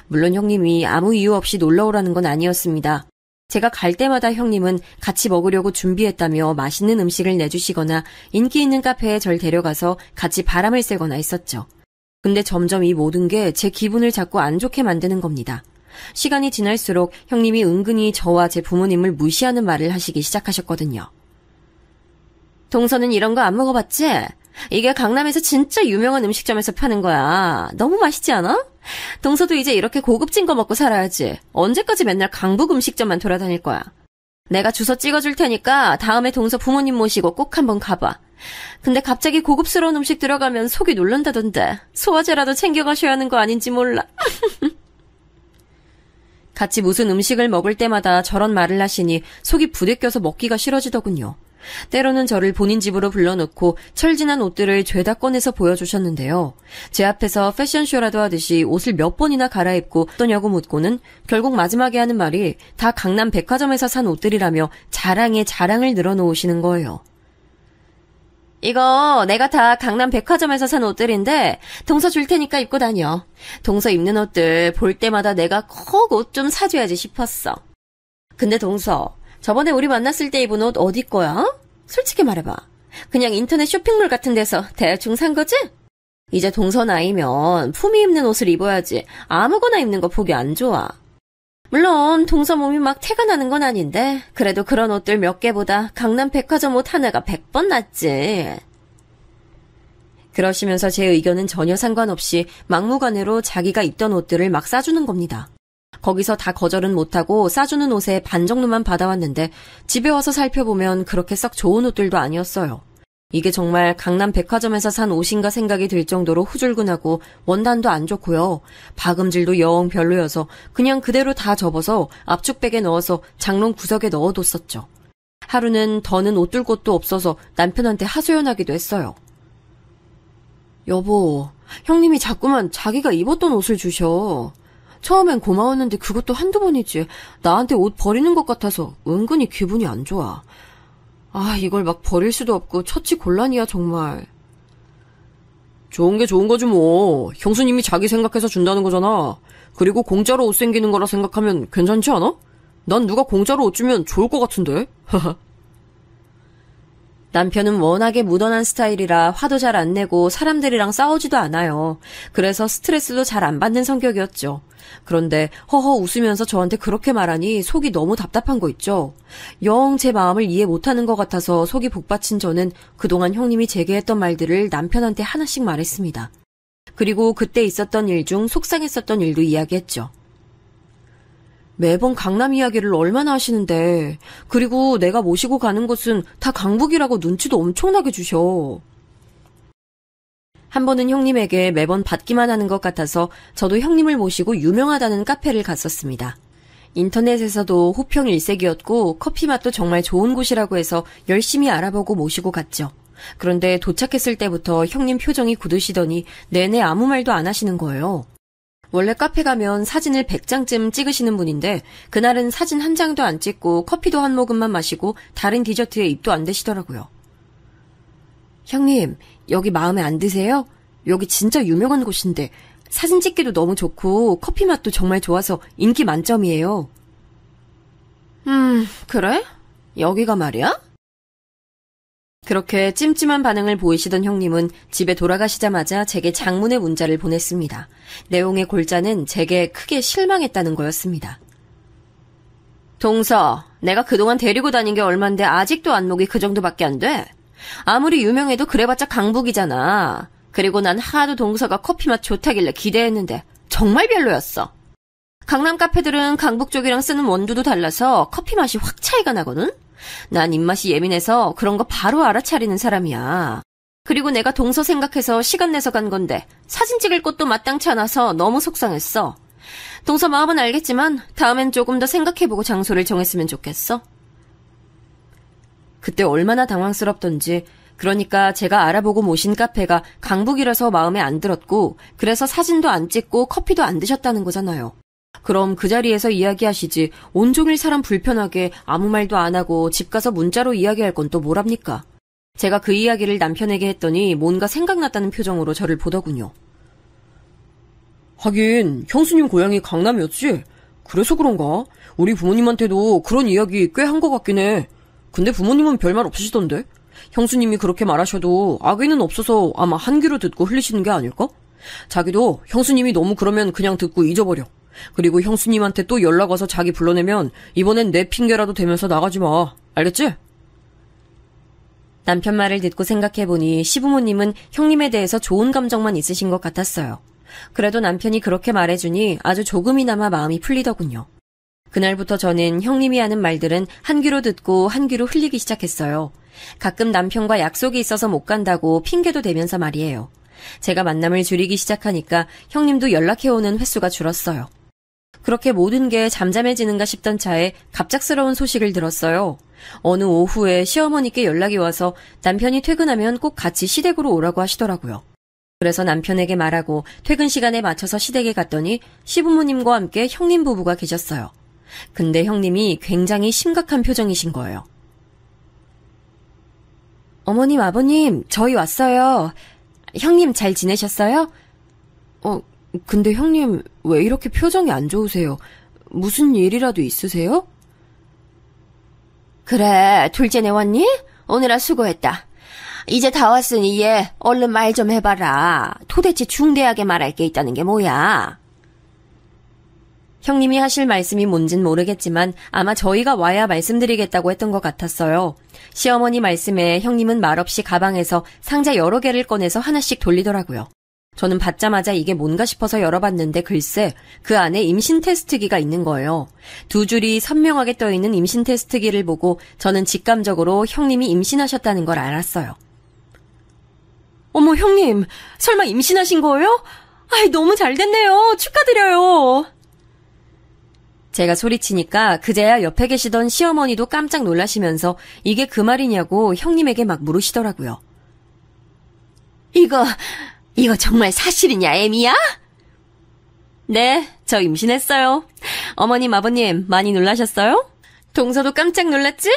물론 형님이 아무 이유 없이 놀러오라는 건 아니었습니다. 제가 갈 때마다 형님은 같이 먹으려고 준비했다며 맛있는 음식을 내주시거나 인기 있는 카페에 절 데려가서 같이 바람을 쐬거나 했었죠. 근데 점점 이 모든 게 제 기분을 자꾸 안 좋게 만드는 겁니다. 시간이 지날수록 형님이 은근히 저와 제 부모님을 무시하는 말을 하시기 시작하셨거든요. 동서는 이런 거 안 먹어봤지? 이게 강남에서 진짜 유명한 음식점에서 파는 거야. 너무 맛있지 않아? 동서도 이제 이렇게 고급진 거 먹고 살아야지. 언제까지 맨날 강북 음식점만 돌아다닐 거야. 내가 주소 찍어줄 테니까 다음에 동서 부모님 모시고 꼭 한번 가봐. 근데 갑자기 고급스러운 음식 들어가면 속이 놀란다던데. 소화제라도 챙겨가셔야 하는 거 아닌지 몰라. 같이 무슨 음식을 먹을 때마다 저런 말을 하시니 속이 부대껴서 먹기가 싫어지더군요. 때로는 저를 본인 집으로 불러놓고 철진한 옷들을 죄다 꺼내서 보여주셨는데요. 제 앞에서 패션쇼라도 하듯이 옷을 몇 번이나 갈아입고 어떠냐고 묻고는 결국 마지막에 하는 말이 다 강남 백화점에서 산 옷들이라며 자랑에 자랑을 늘어놓으시는 거예요. 이거 내가 다 강남 백화점에서 산 옷들인데 동서 줄 테니까 입고 다녀. 동서 입는 옷들 볼 때마다 내가 꼭 옷 좀 사줘야지 싶었어. 근데 동서, 저번에 우리 만났을 때 입은 옷 어디 거야? 솔직히 말해봐. 그냥 인터넷 쇼핑몰 같은 데서 대충 산 거지? 이제 동서 나이면 품위 있는 옷을 입어야지 아무거나 입는 거 보기 안 좋아. 물론 동서 몸이 막 태가 나는 건 아닌데 그래도 그런 옷들 몇 개보다 강남 백화점 옷 하나가 100번 낫지. 그러시면서 제 의견은 전혀 상관없이 막무가내로 자기가 입던 옷들을 막 싸주는 겁니다. 거기서 다 거절은 못하고 싸주는 옷의 반 정도만 받아왔는데 집에 와서 살펴보면 그렇게 썩 좋은 옷들도 아니었어요. 이게 정말 강남 백화점에서 산 옷인가 생각이 들 정도로 후줄근하고 원단도 안 좋고요. 박음질도 영 별로여서 그냥 그대로 다 접어서 압축백에 넣어서 장롱 구석에 넣어뒀었죠. 하루는 더는 옷 둘 곳도 없어서 남편한테 하소연하기도 했어요. 여보, 형님이 자꾸만 자기가 입었던 옷을 주셔. 처음엔 고마웠는데 그것도 한두 번이지. 나한테 옷 버리는 것 같아서 은근히 기분이 안 좋아. 아, 이걸 막 버릴 수도 없고 처치곤란이야 정말. 좋은 게 좋은 거지 뭐. 형수님이 자기 생각해서 준다는 거잖아. 그리고 공짜로 옷 생기는 거라 생각하면 괜찮지 않아? 난 누가 공짜로 옷 주면 좋을 것 같은데. 남편은 워낙에 무던한 스타일이라 화도 잘 안 내고 사람들이랑 싸우지도 않아요. 그래서 스트레스도 잘 안 받는 성격이었죠. 그런데 허허 웃으면서 저한테 그렇게 말하니 속이 너무 답답한 거 있죠. 영 제 마음을 이해 못하는 것 같아서 속이 복받친 저는 그동안 형님이 제게 했던 말들을 남편한테 하나씩 말했습니다. 그리고 그때 있었던 일 중 속상했었던 일도 이야기했죠. 매번 강남 이야기를 얼마나 하시는데, 그리고 내가 모시고 가는 곳은 다 강북이라고 눈치도 엄청나게 주셔. 한 번은 형님에게 매번 받기만 하는 것 같아서 저도 형님을 모시고 유명하다는 카페를 갔었습니다. 인터넷에서도 호평 일색이었고 커피 맛도 정말 좋은 곳이라고 해서 열심히 알아보고 모시고 갔죠. 그런데 도착했을 때부터 형님 표정이 굳으시더니 내내 아무 말도 안 하시는 거예요. 원래 카페 가면 사진을 100장쯤 찍으시는 분인데 그날은 사진 한 장도 안 찍고 커피도 한 모금만 마시고 다른 디저트에 입도 안 대시더라고요. 형님, 여기 마음에 안 드세요? 여기 진짜 유명한 곳인데 사진 찍기도 너무 좋고 커피 맛도 정말 좋아서 인기 만점이에요. 그래? 여기가 말이야? 그렇게 찜찜한 반응을 보이시던 형님은 집에 돌아가시자마자 제게 장문의 문자를 보냈습니다. 내용의 골자는 제게 크게 실망했다는 거였습니다. 동서, 내가 그동안 데리고 다닌 게 얼만데 아직도 안목이 그 정도밖에 안 돼? 아무리 유명해도 그래봤자 강북이잖아. 그리고 난 하도 동서가 커피 맛 좋다길래 기대했는데 정말 별로였어. 강남 카페들은 강북 쪽이랑 쓰는 원두도 달라서 커피 맛이 확 차이가 나거든? 난 입맛이 예민해서 그런 거 바로 알아차리는 사람이야. 그리고 내가 동서 생각해서 시간 내서 간 건데 사진 찍을 곳도 마땅치 않아서 너무 속상했어. 동서 마음은 알겠지만 다음엔 조금 더 생각해보고 장소를 정했으면 좋겠어. 그때 얼마나 당황스럽던지. 그러니까 제가 알아보고 모신 카페가 강북이라서 마음에 안 들었고 그래서 사진도 안 찍고 커피도 안 드셨다는 거잖아요. 그럼 그 자리에서 이야기하시지 온종일 사람 불편하게 아무 말도 안 하고 집 가서 문자로 이야기할 건 또 뭐랍니까? 제가 그 이야기를 남편에게 했더니 뭔가 생각났다는 표정으로 저를 보더군요. 하긴 형수님 고향이 강남이었지? 그래서 그런가? 우리 부모님한테도 그런 이야기 꽤 한 것 같긴 해. 근데 부모님은 별말 없으시던데? 형수님이 그렇게 말하셔도 악의는 없어서 아마 한 귀로 듣고 흘리시는 게 아닐까? 자기도 형수님이 너무 그러면 그냥 듣고 잊어버려. 그리고 형수님한테 또 연락 와서 자기 불러내면 이번엔 내 핑계라도 대면서 나가지 마. 알겠지? 남편 말을 듣고 생각해보니 시부모님은 형님에 대해서 좋은 감정만 있으신 것 같았어요. 그래도 남편이 그렇게 말해주니 아주 조금이나마 마음이 풀리더군요. 그날부터 저는 형님이 하는 말들은 한 귀로 듣고 한 귀로 흘리기 시작했어요. 가끔 남편과 약속이 있어서 못 간다고 핑계도 대면서 말이에요. 제가 만남을 줄이기 시작하니까 형님도 연락해오는 횟수가 줄었어요. 그렇게 모든 게 잠잠해지는가 싶던 차에 갑작스러운 소식을 들었어요. 어느 오후에 시어머니께 연락이 와서 남편이 퇴근하면 꼭 같이 시댁으로 오라고 하시더라고요. 그래서 남편에게 말하고 퇴근 시간에 맞춰서 시댁에 갔더니 시부모님과 함께 형님 부부가 계셨어요. 근데 형님이 굉장히 심각한 표정이신 거예요. 어머님, 아버님, 저희 왔어요. 형님 잘 지내셨어요? 근데 형님 왜 이렇게 표정이 안 좋으세요? 무슨 일이라도 있으세요? 그래, 둘째네 왔니? 오느라 수고했다. 이제 다 왔으니 얘 얼른 말 좀 해봐라. 도대체 중대하게 말할 게 있다는 게 뭐야? 형님이 하실 말씀이 뭔진 모르겠지만 아마 저희가 와야 말씀드리겠다고 했던 것 같았어요. 시어머니 말씀에 형님은 말없이 가방에서 상자 여러 개를 꺼내서 하나씩 돌리더라고요. 저는 받자마자 이게 뭔가 싶어서 열어봤는데 글쎄 그 안에 임신 테스트기가 있는 거예요. 두 줄이 선명하게 떠있는 임신 테스트기를 보고 저는 직감적으로 형님이 임신하셨다는 걸 알았어요. 어머 형님, 설마 임신하신 거예요? 아이 너무 잘 됐네요. 축하드려요. 제가 소리치니까 그제야 옆에 계시던 시어머니도 깜짝 놀라시면서 이게 그 말이냐고 형님에게 막 물으시더라고요. 이거 정말 사실이냐, 애미야? 네, 저 임신했어요. 어머님, 아버님 많이 놀라셨어요? 동서도 깜짝 놀랐지?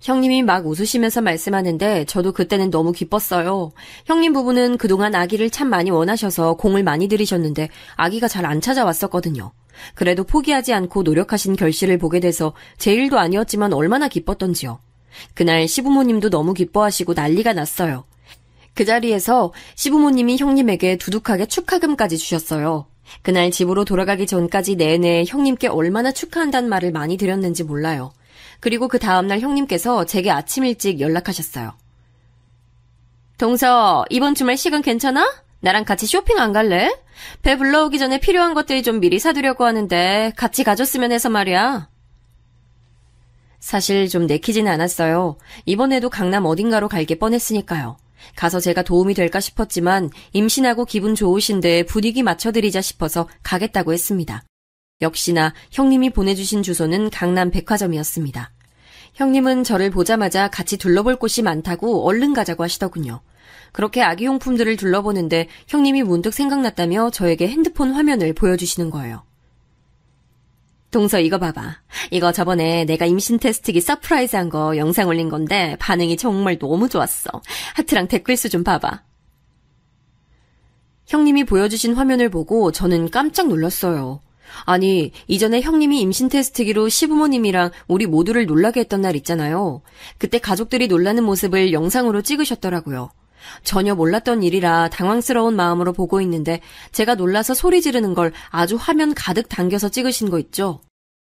형님이 막 웃으시면서 말씀하는데 저도 그때는 너무 기뻤어요. 형님 부부는 그동안 아기를 참 많이 원하셔서 공을 많이 들이셨는데 아기가 잘 안 찾아왔었거든요. 그래도 포기하지 않고 노력하신 결실을 보게 돼서 제 일도 아니었지만 얼마나 기뻤던지요. 그날 시부모님도 너무 기뻐하시고 난리가 났어요. 그 자리에서 시부모님이 형님에게 두둑하게 축하금까지 주셨어요. 그날 집으로 돌아가기 전까지 내내 형님께 얼마나 축하한다는 말을 많이 드렸는지 몰라요. 그리고 그 다음날 형님께서 제게 아침 일찍 연락하셨어요. 동서, 이번 주말 시간 괜찮아? 나랑 같이 쇼핑 안 갈래? 배 불러오기 전에 필요한 것들이 좀 미리 사두려고 하는데 같이 가줬으면 해서 말이야. 사실 좀 내키지는 않았어요. 이번에도 강남 어딘가로 갈 게 뻔했으니까요. 가서 제가 도움이 될까 싶었지만 임신하고 기분 좋으신데 분위기 맞춰드리자 싶어서 가겠다고 했습니다. 역시나 형님이 보내주신 주소는 강남 백화점이었습니다. 형님은 저를 보자마자 같이 둘러볼 곳이 많다고 얼른 가자고 하시더군요. 그렇게 아기용품들을 둘러보는데 형님이 문득 생각났다며 저에게 핸드폰 화면을 보여주시는 거예요. 동서 이거 봐봐. 이거 저번에 내가 임신 테스트기 서프라이즈한 거 영상 올린 건데 반응이 정말 너무 좋았어. 하트랑 댓글 수 좀 봐봐. 형님이 보여주신 화면을 보고 저는 깜짝 놀랐어요. 아니, 이전에 형님이 임신 테스트기로 시부모님이랑 우리 모두를 놀라게 했던 날 있잖아요. 그때 가족들이 놀라는 모습을 영상으로 찍으셨더라고요. 전혀 몰랐던 일이라 당황스러운 마음으로 보고 있는데 제가 놀라서 소리 지르는 걸 아주 화면 가득 당겨서 찍으신 거 있죠?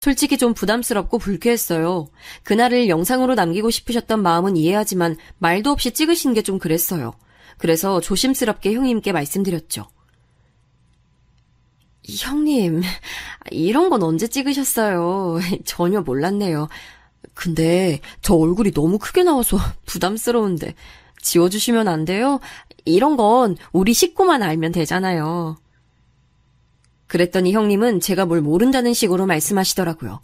솔직히 좀 부담스럽고 불쾌했어요. 그날을 영상으로 남기고 싶으셨던 마음은 이해하지만 말도 없이 찍으신 게 좀 그랬어요. 그래서 조심스럽게 형님께 말씀드렸죠. 형님, 이런 건 언제 찍으셨어요? 전혀 몰랐네요. 근데 저 얼굴이 너무 크게 나와서 부담스러운데 지워주시면 안 돼요? 이런 건 우리 식구만 알면 되잖아요. 그랬더니 형님은 제가 뭘 모른다는 식으로 말씀하시더라고요.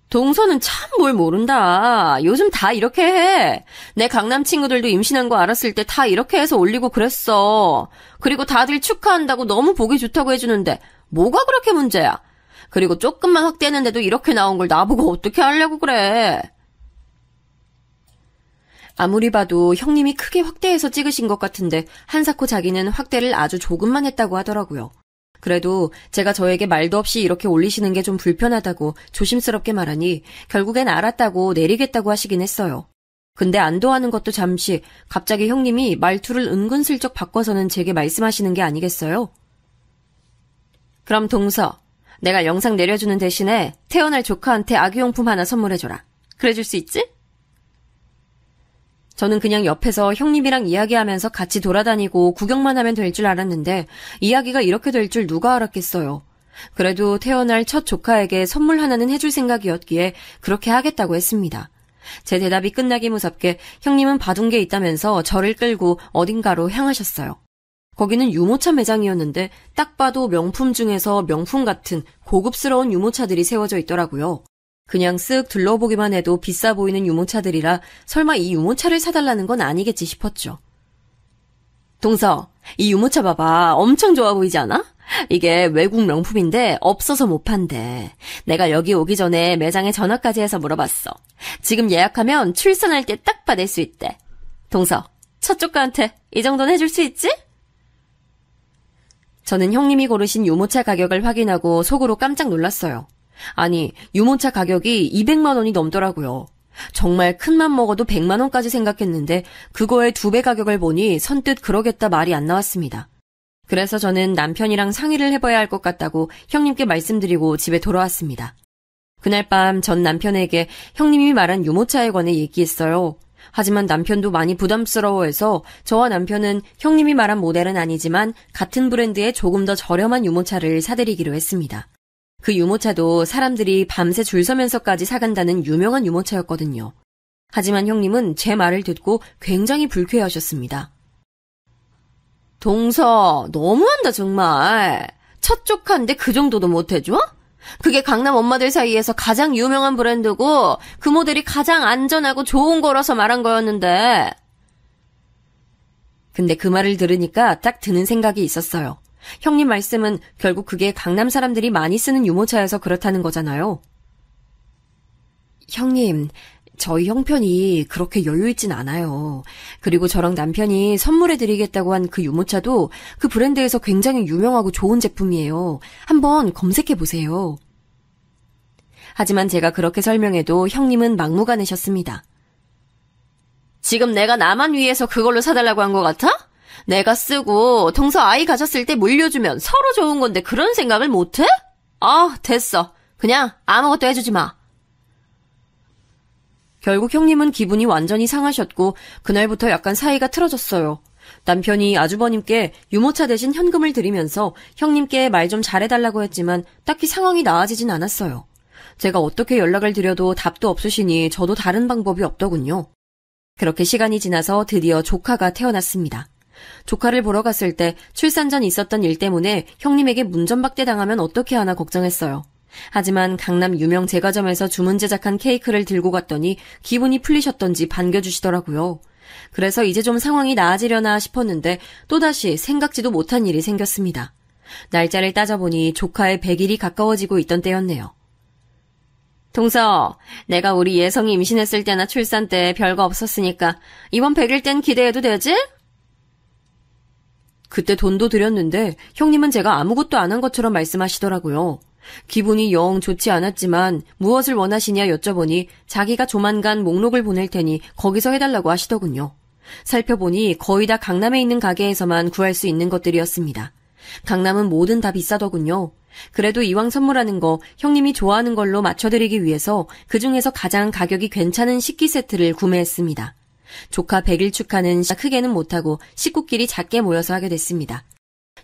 동서는 참 뭘 모른다. 요즘 다 이렇게 해. 내 강남 친구들도 임신한 거 알았을 때 다 이렇게 해서 올리고 그랬어. 그리고 다들 축하한다고 너무 보기 좋다고 해주는데 뭐가 그렇게 문제야. 그리고 조금만 확대했는데도 이렇게 나온 걸 나보고 어떻게 하려고 그래. 아무리 봐도 형님이 크게 확대해서 찍으신 것 같은데 한사코 자기는 확대를 아주 조금만 했다고 하더라고요. 그래도 제가 저에게 말도 없이 이렇게 올리시는 게 좀 불편하다고 조심스럽게 말하니 결국엔 알았다고 내리겠다고 하시긴 했어요. 근데 안도하는 것도 잠시 갑자기 형님이 말투를 은근슬쩍 바꿔서는 제게 말씀하시는 게 아니겠어요? 그럼 동서, 내가 영상 내려주는 대신에 태어날 조카한테 아기용품 하나 선물해줘라. 그래줄 수 있지? 저는 그냥 옆에서 형님이랑 이야기하면서 같이 돌아다니고 구경만 하면 될 줄 알았는데 이야기가 이렇게 될 줄 누가 알았겠어요. 그래도 태어날 첫 조카에게 선물 하나는 해줄 생각이었기에 그렇게 하겠다고 했습니다. 제 대답이 끝나기 무섭게 형님은 봐둔 게 있다면서 저를 끌고 어딘가로 향하셨어요. 거기는 유모차 매장이었는데 딱 봐도 명품 중에서 명품 같은 고급스러운 유모차들이 세워져 있더라고요. 그냥 쓱 둘러보기만 해도 비싸 보이는 유모차들이라 설마 이 유모차를 사달라는 건 아니겠지 싶었죠. 동서, 이 유모차 봐봐. 엄청 좋아 보이지 않아? 이게 외국 명품인데 없어서 못 판대. 내가 여기 오기 전에 매장에 전화까지 해서 물어봤어. 지금 예약하면 출산할 때 딱 받을 수 있대. 동서, 첫 조카한테 이 정도는 해줄 수 있지? 저는 형님이 고르신 유모차 가격을 확인하고 속으로 깜짝 놀랐어요. 아니, 유모차 가격이 200만 원이 넘더라고요. 정말 큰맘 먹어도 100만 원까지 생각했는데 그거의 2배 가격을 보니 선뜻 그러겠다 말이 안 나왔습니다. 그래서 저는 남편이랑 상의를 해봐야 할 것 같다고 형님께 말씀드리고 집에 돌아왔습니다. 그날 밤 전 남편에게 형님이 말한 유모차에 관해 얘기했어요. 하지만 남편도 많이 부담스러워해서 저와 남편은 형님이 말한 모델은 아니지만 같은 브랜드의 조금 더 저렴한 유모차를 사드리기로 했습니다. 그 유모차도 사람들이 밤새 줄 서면서까지 사간다는 유명한 유모차였거든요. 하지만 형님은 제 말을 듣고 굉장히 불쾌해하셨습니다. 동서, 너무한다 정말. 첫 조카인데 그 정도도 못해줘? 그게 강남 엄마들 사이에서 가장 유명한 브랜드고 그 모델이 가장 안전하고 좋은 거라서 말한 거였는데. 근데 그 말을 들으니까 딱 드는 생각이 있었어요. 형님 말씀은 결국 그게 강남 사람들이 많이 쓰는 유모차여서 그렇다는 거잖아요. 형님, 저희 형편이 그렇게 여유 있진 않아요. 그리고 저랑 남편이 선물해드리겠다고 한 그 유모차도 그 브랜드에서 굉장히 유명하고 좋은 제품이에요. 한번 검색해보세요. 하지만 제가 그렇게 설명해도 형님은 막무가내셨습니다. 지금 내가 나만 위해서 그걸로 사달라고 한 것 같아? 내가 쓰고 동서 아이 가졌을 때 물려주면 서로 좋은 건데 그런 생각을 못해? 됐어. 그냥 아무것도 해주지 마. 결국 형님은 기분이 완전히 상하셨고 그날부터 약간 사이가 틀어졌어요. 남편이 아주버님께 유모차 대신 현금을 드리면서 형님께 말 좀 잘해달라고 했지만 딱히 상황이 나아지진 않았어요. 제가 어떻게 연락을 드려도 답도 없으시니 저도 다른 방법이 없더군요. 그렇게 시간이 지나서 드디어 조카가 태어났습니다. 조카를 보러 갔을 때 출산 전 있었던 일 때문에 형님에게 문전박대 당하면 어떻게 하나 걱정했어요. 하지만 강남 유명 제과점에서 주문 제작한 케이크를 들고 갔더니 기분이 풀리셨던지 반겨주시더라고요. 그래서 이제 좀 상황이 나아지려나 싶었는데 또다시 생각지도 못한 일이 생겼습니다. 날짜를 따져보니 조카의 100일이 가까워지고 있던 때였네요. 동서, 내가 우리 예성이 임신했을 때나 출산 때 별거 없었으니까 이번 100일 땐 기대해도 되지? 그때 돈도 드렸는데 형님은 제가 아무것도 안 한 것처럼 말씀하시더라고요. 기분이 영 좋지 않았지만 무엇을 원하시냐 여쭤보니 자기가 조만간 목록을 보낼 테니 거기서 해달라고 하시더군요. 살펴보니 거의 다 강남에 있는 가게에서만 구할 수 있는 것들이었습니다. 강남은 뭐든 다 비싸더군요. 그래도 이왕 선물하는 거 형님이 좋아하는 걸로 맞춰드리기 위해서 그중에서 가장 가격이 괜찮은 식기 세트를 구매했습니다. 조카 100일 축하는 크게는 못하고 식구끼리 작게 모여서 하게 됐습니다.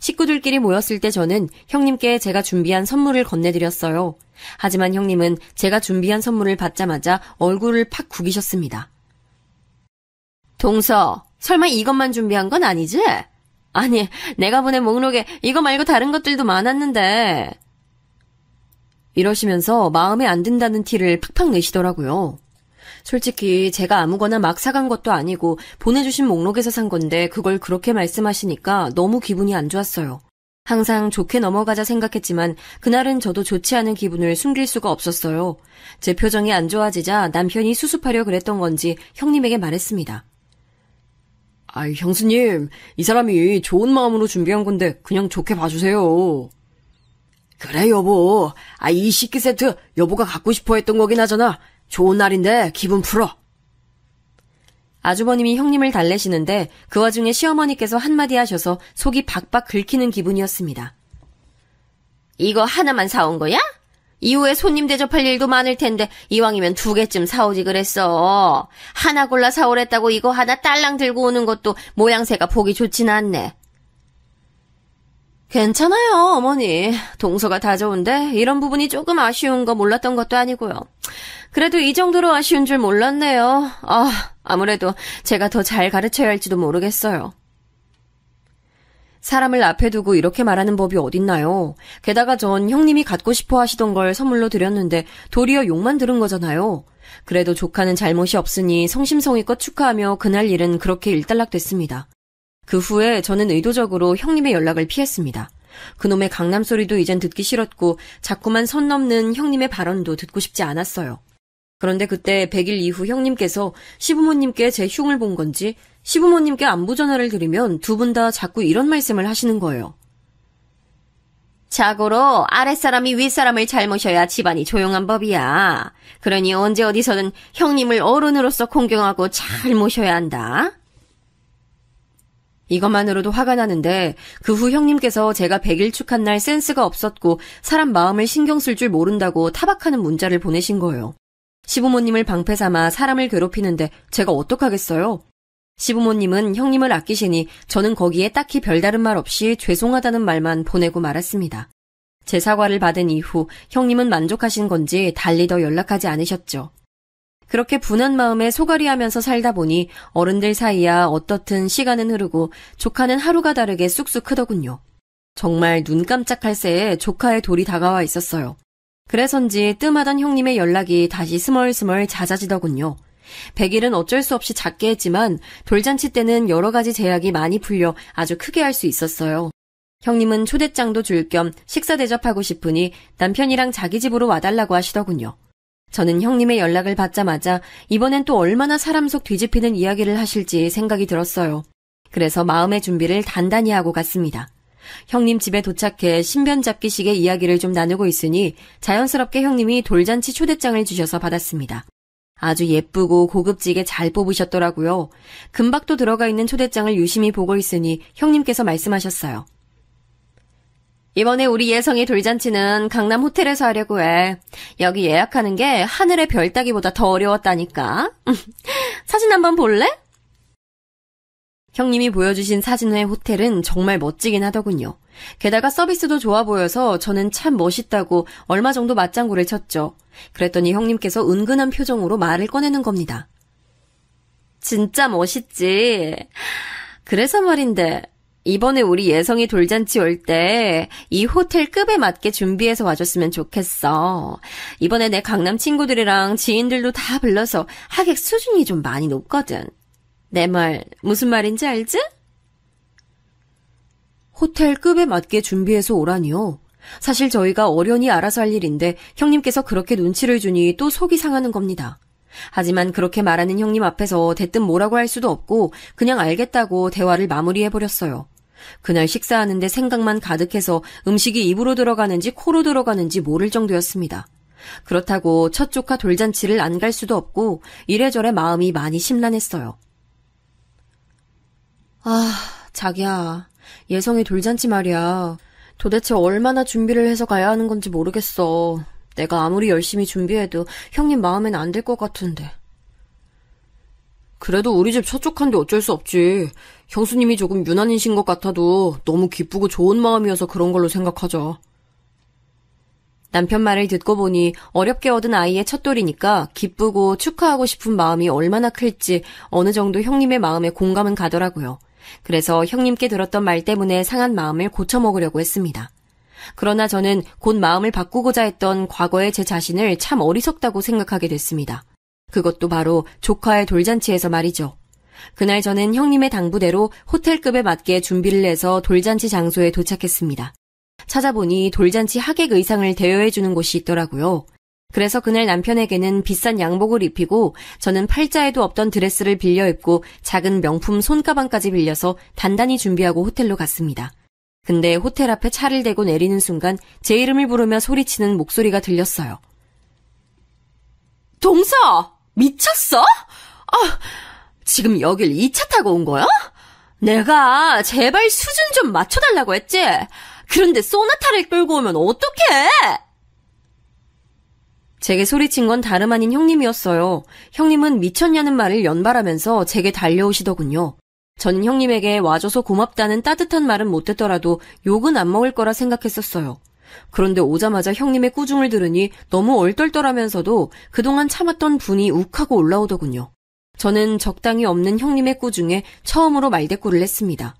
식구들끼리 모였을 때 저는 형님께 제가 준비한 선물을 건네드렸어요. 하지만 형님은 제가 준비한 선물을 받자마자 얼굴을 팍 구기셨습니다. 동서, 설마 이것만 준비한 건 아니지? 아니, 내가 보낸 목록에 이거 말고 다른 것들도 많았는데. 이러시면서 마음에 안 든다는 티를 팍팍 내시더라고요. 솔직히 제가 아무거나 막 사간 것도 아니고 보내주신 목록에서 산 건데 그걸 그렇게 말씀하시니까 너무 기분이 안 좋았어요. 항상 좋게 넘어가자 생각했지만 그날은 저도 좋지 않은 기분을 숨길 수가 없었어요. 제 표정이 안 좋아지자 남편이 수습하려 그랬던 건지 형님에게 말했습니다. 형수님, 이 사람이 좋은 마음으로 준비한 건데 그냥 좋게 봐주세요. 그래 여보, 이 식기 세트 여보가 갖고 싶어 했던 거긴 하잖아. 좋은 날인데 기분 풀어. 아주버님이 형님을 달래시는데 그 와중에 시어머니께서 한마디 하셔서 속이 박박 긁히는 기분이었습니다. 이거 하나만 사온 거야? 이후에 손님 대접할 일도 많을 텐데 이왕이면 2개쯤 사오지 그랬어. 하나 골라 사오랬다고 이거 하나 딸랑 들고 오는 것도 모양새가 보기 좋진 않네. 괜찮아요, 어머니. 동서가 다 좋은데 이런 부분이 조금 아쉬운 거 몰랐던 것도 아니고요. 그래도 이 정도로 아쉬운 줄 몰랐네요. 아무래도 제가 더 잘 가르쳐야 할지도 모르겠어요. 사람을 앞에 두고 이렇게 말하는 법이 어딨나요? 게다가 전 형님이 갖고 싶어 하시던 걸 선물로 드렸는데 도리어 욕만 들은 거잖아요. 그래도 조카는 잘못이 없으니 성심성의껏 축하하며 그날 일은 그렇게 일단락됐습니다. 그 후에 저는 의도적으로 형님의 연락을 피했습니다. 그놈의 강남 소리도 이젠 듣기 싫었고 자꾸만 선 넘는 형님의 발언도 듣고 싶지 않았어요. 그런데 그때 100일 이후 형님께서 시부모님께 제 흉을 본 건지 시부모님께 안부 전화를 드리면 두 분 다 자꾸 이런 말씀을 하시는 거예요. 자고로 아랫사람이 윗사람을 잘 모셔야 집안이 조용한 법이야. 그러니 언제 어디서든 형님을 어른으로서 공경하고 잘 모셔야 한다. 이것만으로도 화가 나는데 그 후 형님께서 제가 100일 축한 날 센스가 없었고 사람 마음을 신경 쓸 줄 모른다고 타박하는 문자를 보내신 거예요. 시부모님을 방패 삼아 사람을 괴롭히는데 제가 어떡하겠어요? 시부모님은 형님을 아끼시니 저는 거기에 딱히 별다른 말 없이 죄송하다는 말만 보내고 말았습니다. 제 사과를 받은 이후 형님은 만족하신 건지 달리 더 연락하지 않으셨죠. 그렇게 분한 마음에 소갈이하면서 살다 보니 어른들 사이야 어떻든 시간은 흐르고 조카는 하루가 다르게 쑥쑥 크더군요. 정말 눈 깜짝할 새에 조카의 돌이 다가와 있었어요. 그래서인지 뜸하던 형님의 연락이 다시 스멀스멀 잦아지더군요. 100일은 어쩔 수 없이 작게 했지만 돌잔치 때는 여러 가지 제약이 많이 풀려 아주 크게 할 수 있었어요. 형님은 초대장도 줄 겸 식사 대접하고 싶으니 남편이랑 자기 집으로 와달라고 하시더군요. 저는 형님의 연락을 받자마자 이번엔 또 얼마나 사람 속 뒤집히는 이야기를 하실지 생각이 들었어요. 그래서 마음의 준비를 단단히 하고 갔습니다. 형님 집에 도착해 신변잡기식의 이야기를 좀 나누고 있으니 자연스럽게 형님이 돌잔치 초대장을 주셔서 받았습니다. 아주 예쁘고 고급지게 잘 뽑으셨더라고요. 금박도 들어가 있는 초대장을 유심히 보고 있으니 형님께서 말씀하셨어요. 이번에 우리 예성이 돌잔치는 강남 호텔에서 하려고 해. 여기 예약하는 게 하늘의 별 따기보다 더 어려웠다니까. 사진 한번 볼래? 형님이 보여주신 사진의 호텔은 정말 멋지긴 하더군요. 게다가 서비스도 좋아 보여서 저는 참 멋있다고 얼마 정도 맞장구를 쳤죠. 그랬더니 형님께서 은근한 표정으로 말을 꺼내는 겁니다. 진짜 멋있지. 그래서 말인데 이번에 우리 예성이 돌잔치 올 때 이 호텔 급에 맞게 준비해서 와줬으면 좋겠어. 이번에 내 강남 친구들이랑 지인들도 다 불러서 하객 수준이 좀 많이 높거든. 내 말 무슨 말인지 알지? 호텔 급에 맞게 준비해서 오라니요. 사실 저희가 어련히 알아서 할 일인데 형님께서 그렇게 눈치를 주니 또 속이 상하는 겁니다. 하지만 그렇게 말하는 형님 앞에서 대뜸 뭐라고 할 수도 없고 그냥 알겠다고 대화를 마무리해버렸어요. 그날 식사하는데 생각만 가득해서 음식이 입으로 들어가는지 코로 들어가는지 모를 정도였습니다. 그렇다고 첫 조카 돌잔치를 안 갈 수도 없고 이래저래 마음이 많이 심란했어요. 자기야, 예성이 돌잔치 말이야. 도대체 얼마나 준비를 해서 가야 하는 건지 모르겠어. 내가 아무리 열심히 준비해도 형님 마음엔 안 들 것 같은데. 그래도 우리 집 첫 조카인데 어쩔 수 없지. 형수님이 조금 유난이신 것 같아도 너무 기쁘고 좋은 마음이어서 그런 걸로 생각하자. 남편 말을 듣고 보니 어렵게 얻은 아이의 첫돌이니까 기쁘고 축하하고 싶은 마음이 얼마나 클지 어느 정도 형님의 마음에 공감은 가더라고요. 그래서 형님께 들었던 말 때문에 상한 마음을 고쳐먹으려고 했습니다. 그러나 저는 곧 마음을 바꾸고자 했던 과거의 제 자신을 참 어리석다고 생각하게 됐습니다. 그것도 바로 조카의 돌잔치에서 말이죠. 그날 저는 형님의 당부대로 호텔급에 맞게 준비를 해서 돌잔치 장소에 도착했습니다. 찾아보니 돌잔치 하객 의상을 대여해주는 곳이 있더라고요. 그래서 그날 남편에게는 비싼 양복을 입히고 저는 팔자에도 없던 드레스를 빌려 입고 작은 명품 손가방까지 빌려서 단단히 준비하고 호텔로 갔습니다. 근데 호텔 앞에 차를 대고 내리는 순간 제 이름을 부르며 소리치는 목소리가 들렸어요. 동서! 미쳤어? 지금 여길 2차 타고 온 거야? 내가 제발 수준 좀 맞춰달라고 했지? 그런데 소나타를 끌고 오면 어떡해? 제게 소리친 건 다름 아닌 형님이었어요. 형님은 미쳤냐는 말을 연발하면서 제게 달려오시더군요. 저는 형님에게 와줘서 고맙다는 따뜻한 말은 못 듣더라도 욕은 안 먹을 거라 생각했었어요. 그런데 오자마자 형님의 꾸중을 들으니 너무 얼떨떨하면서도 그동안 참았던 분이 욱하고 올라오더군요. 저는 적당히 없는 형님의 꾸중에 처음으로 말대꾸를 했습니다.